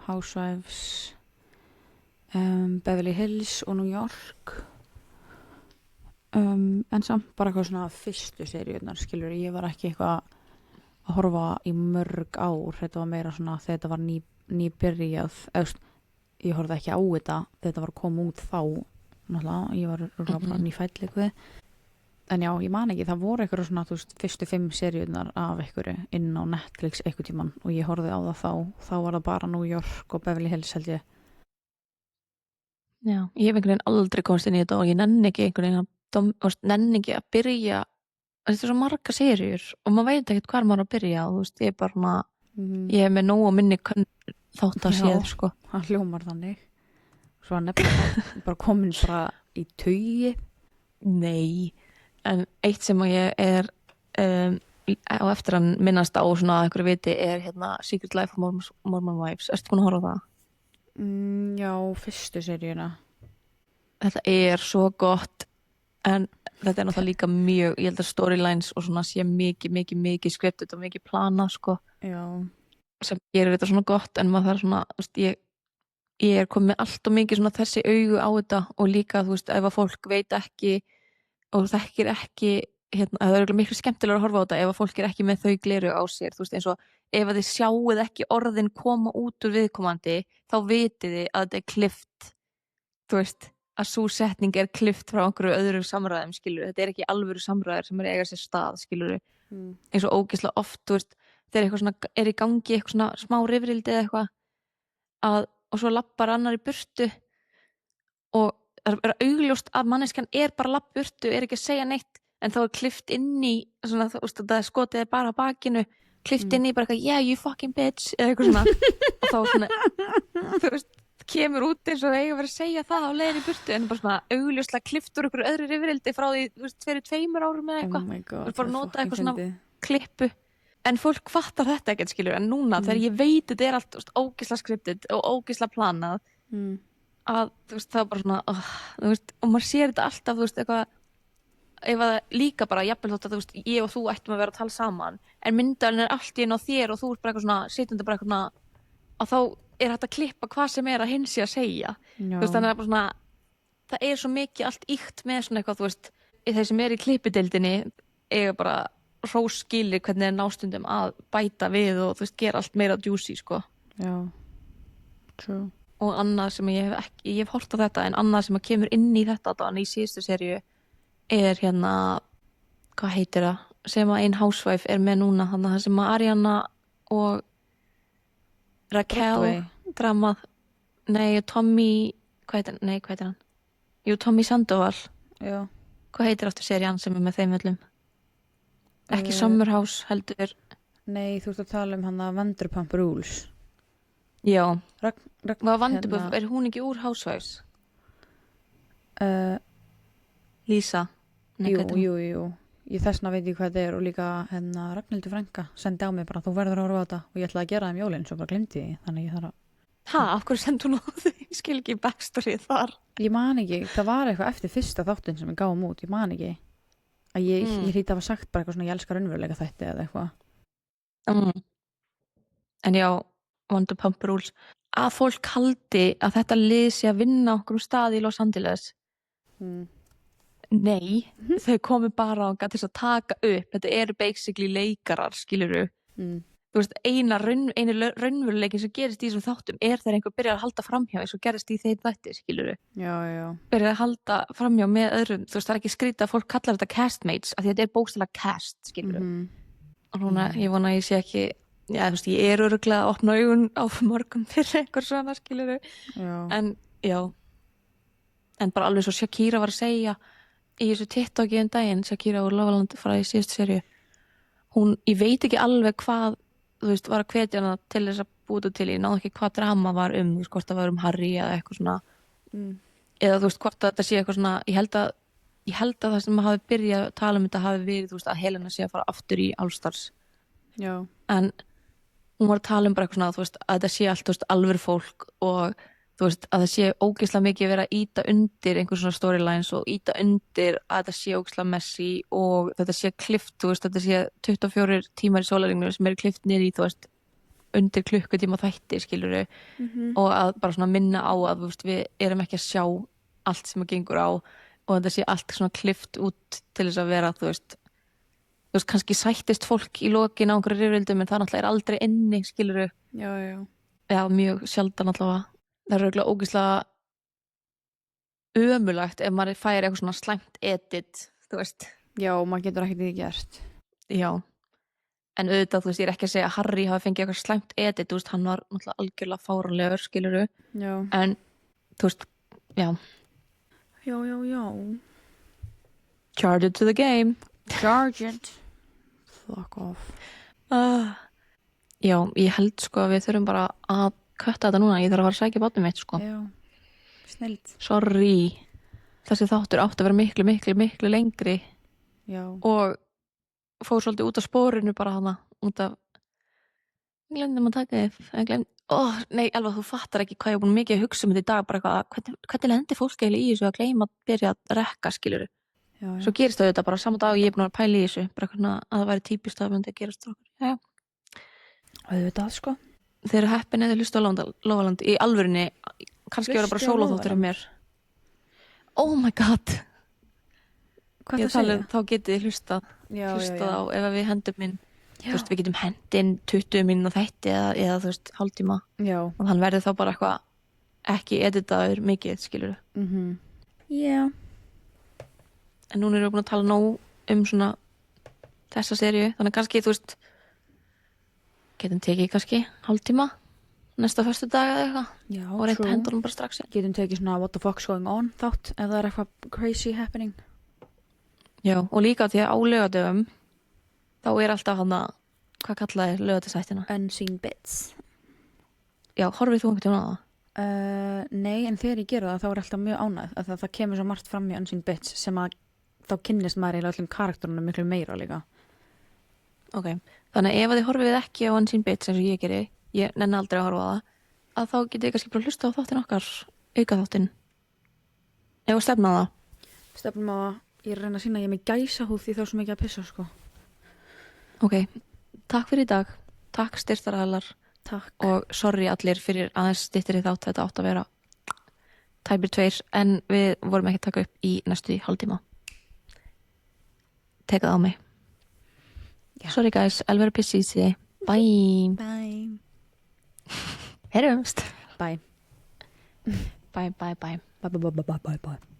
Housewives, Beverly Hills og New York. En samt bara eitthvað svona fyrstu seríunar, skilur. Ég var ekki eitthvað að horfa í mörg ár. Þetta var meira svona þegar þetta var nýbyrjað. Ég horfði ekki á þetta þegar þetta var að koma út þá. Náttúrulega, ég var örugglega bara nýfædd líka. En já, ég man ekki, það voru eitthvað svona, þú veist, fyrstu 5 seríunar af einhverju inn á Netflix eitthvað tíman og ég horfði á það þá var það bara New York og Beverly Hills held ég. Já, ég hef einhvern veginn aldrei komst inn í þetta og ég nenni ekki nenni ekki að byrja þetta er svo marga seríur og maður veit ekkert hvar maður á að byrja og þú veist, ég er bara svona ég hef með nóg að minni þátt að séð sko. Það hljómar þannig. Svo að nefnilega bara komin bara í tugi. Nei, en eitt sem ég er á eftir að minnast á svona einhverju viti er hérna Secret Life of Mormon Wives. Ertu búin að horfa á það? Já, fyrstu seríuna. Þetta er svo gott en þetta er náttúrulega líka mjög, ég held að storylines og svona sé mikið skriptið og mikið planað sko Já. sem gerir þetta svona gott en maður þarf svona, þú veist, ég er komið með allt og mikið svona þessi augu á þetta og líka, þú veist, ef að fólk veit ekki og þekkir ekki það er örugglega miklu skemmtilegra að horfa á þetta ef að fólk ekki með þau gleru á sér, þú veist, eins og ef að þið sjáuð ekki orðin koma út úr viðkomandi, þá vitið þið að þetta er klift, þú veist, að sú setning er klift frá einhverju öðru samræðum, skilur, þetta er ekki alvöru samræður sem er eiga sér stað, skilur, eins og ógeðslega oft, þú veist, þegar eitthvað svona er í gangi, eitthvað svona smá rifrildi eða eitthvað, og svo lappar annar í burtu og það er augljóst að manneskjan er bara lapp burtu, er ekki að segja neitt, en þá er klift inn í svona, þú veist, það skotið er bara á bakinu, klift inn í bara eitthvað, yeah, you fucking bitch, eða eitthvað svona og þá svona, þú veist, kemur út eins og það eiga að vera að segja það á leiðinni í burtu, en bara svona augljóslega klift úr einhverju öðru rifrildi frá því, þú veist, fyrir 2 árum eða eitthvað, þú veist, bara nota eitthvað svona klippu, en fólk fattar þetta ekkert, skilur, en núna þegar ég veit þetta er allt, þú veist, ógeðslega skriptið og ógeðslega planað, að, þú veist, það er bara svona, þú veist, og maður sér þetta alltaf, þú veist, eitthvað, ef að líka bara, jafnvel þótt að, þú veist, ég og þú ættum að vera að tala saman, en myndalinn er allt í einu á þér og þú ert bara eitthvað svona, sitjandi bara eitthvað svona, að þá er hægt að klippa hvað sem er að hinn sé að segja, þú veist, þannig að bara svona, það er svo mikið allt ýkt með svona eitthvað, þú veist, þeir sem er í klippideildinni eiga bara hróskili hvernig er nástundum að bæta við og þú veist, gera allt meira juicy, sko. Já, true. Og annað sem ég hef hort á þetta, en annað sem kemur inn í þetta þannig í síðustu seríu er hérna, hvað heitir það, sem að ein housewife er með núna, þannig að það sem að Ariana og Raquel dramað, nei, Tommy, hvað heitir hann? Jú, Tommy Sandoval. Já. Hvað heitir aftur serían sem er með þeim öllum? Ekki Summer House heldur. Nei, þú ert að tala hann að Vanderpump Rules. Já. Vanderpump, er hún ekki úr Housewives? Lísa. Jú. Ég þessna veit ég hvað þetta er og líka hennar Ragnhildur frænka sendi á mig bara, þú verður að horfa á þetta og ég ætlaði að gera það jólinn, svo bara glemdi ég, þannig ég þarf að... Af hverju sendi hún á því? Ég skil ekki backstoryð þar. Ég man ekki, það var eitthvað eftir fyrsta þáttinn sem ég gáum út, ég man ekki. Að ég hlýt að hafa sagt bara eitthvað svona, ég elskar raunveruleika þætti eða eitthvað. En já, Vanderpump Rules. Að fólk haldi að þetta lið sé að vinna okkur stað í Los Angeles. Nei, þau komu bara á til þess að taka upp, þetta eru basically leikarar, skilurðu. Þú veist, einu raunveruleikin sem gerist í þessum þáttum er þegar einhver byrjar að halda framhjá eins og gerist í þeim þætti, skilurðu. Já. Byrjar að halda framhjá með öðrum, þú veist, það er ekki skrítið að fólk kallar þetta castmates, af því þetta er bókstaflega cast, skilurðu. Og núna, ég vona að ég sé ekki, já, þú veist, ég er örugglega að opna augun á mörgum fyrir einhver svona, skilurðu. En, já. En bara alveg svo Shakira var að segja í þessu TikToki daginn, Shakira úr Love Island frá í síðustu seríu, ég veit ekki alveg hvað, þú veist, var að hvetja hana til þess að búta til, ég náðu ekki hvað drama var þú veist, hvort það var Harry eða eitthvað svona, eða þú veist, hvort þetta sé eitthvað svona, ég held að það sem hafi byrjað að tala þetta hafi verið, þú veist, að Helena sé að fara aftur í All Stars. Já. En hún var að tala bara eitthvað svona, þú veist, að þetta sé allt, þú veist, alvöru fólk og þú veist, að það sé ógeðslega mikið verið að íta undir einhver svona storylines og íta undir að þetta sé ógeðslega messy og þetta sé klift, þú veist, þetta sé 24 tímar í sólarhringnum sem eru klift niður í, þú veist, undir klukkutíma þætti, skilurðu, og að bara svona minna á að, þú veist, við erum ekki að sjá allt sem að gengur á og þetta sé allt svona klift út til þess að vera, þú veist, kannski sættist fólk í lokin á einhverju rifrildum en það náttúrulega er aldrei inni, skilurðu. Já, mjög sjaldan allavega. Það er örugglega ógeðslega ömurlegt ef maður fær eitthvað svona slæmt edit, þú veist. Já, maður getur ekkert því gert. Já, en auðvitað, þú veist, ég er ekki að segja að Harry hafi fengið eitthvað slæmt edit, þú veist, hann var náttúrulega algjörlega fáránlegur, skilurðu. Já. En, þú veist, já. Já. Charge it to the game. Charge it. Fuck off. Já, ég held sko að við þurfum bara að kötta þetta núna, ég þarf að fara að sækja bátnum mitt, sko. Já, snilt. Sorry. Þessi þáttur átti að vera miklu lengri. Já. Og fór svolítið út af spórinu bara hana, út af... Ég glemdi að taka þið. Nei, Elva, þú fattar ekki hvað ég er búin mikið að hugsa þetta í dag, bara eitthvað, hvernig lendir fólk eiginlega í þessu að gleyma að byrja að rekka, skilurðu. Já. Svo gerist það þetta bara saman dag og ég er búin að pæla í þessu, bara eitthvað að það væri típist að myndi að gerast okkur. Já. Auðvitað, sko. Þeir eru heppin eða hlusta á Lofaland í alvörinni, kannski vera bara sólóþáttur af mér. Oh my god. Hvað Ég það segja? þá getið þið hlustað Já, á ef að við hendum inn Já. þú veist, við getum hendin 20 mínúna þætti eða þú veist, hálftíma Já. og hann verður þá bara eitthvað ekki editaður mikið, skilur Já. en núna erum við búin að tala nóg svona þessa seríu, þannig kannski, þú veist getum tekið kannski hálftíma næsta föstudag eða eitthvað Já, og reynt að henda honum bara strax inn. Getum tekið svona what the fuck's going on þátt ef það er eitthvað crazy happening. Já, og líka því að á laugardöfum þá er alltaf hann að hvað kallaði laugardagsþættina? Unseen bits. Já, horfið þú einhvern veginn á það? Nei, en þegar ég gera það þá er alltaf mjög ánægð að það kemur svo margt fram í Unseen bits sem að þá kynnist maður eiginlega öllum karakterunum miklu meira líka. Ok, þannig að ef þið horfið ekki á Unseen bits eins og ég geri, ég nenni aldrei að horfa á það, að þá getið þið kannski bara hlusta á þáttin okkar, auka þáttin ef að stefna á það. Stefnum á að ég er að reyna að sína að ég er með gæsahúð því þá er svo mikið að pissa sko. Ok, takk fyrir í dag, takk styrktaraðalar. Takk. Og sorry allir fyrir aðeins styttri þátt, þetta átt að vera tæpir 2 en við vorum ekki að taka upp í næstu hálftíma. Tekað á mig. Já. Sorry guys, alveg pissi í sig. Bye. Bye. Herumst. Bye. Bye, bye, bye. Bye, bye, bye, bye, bye, bye.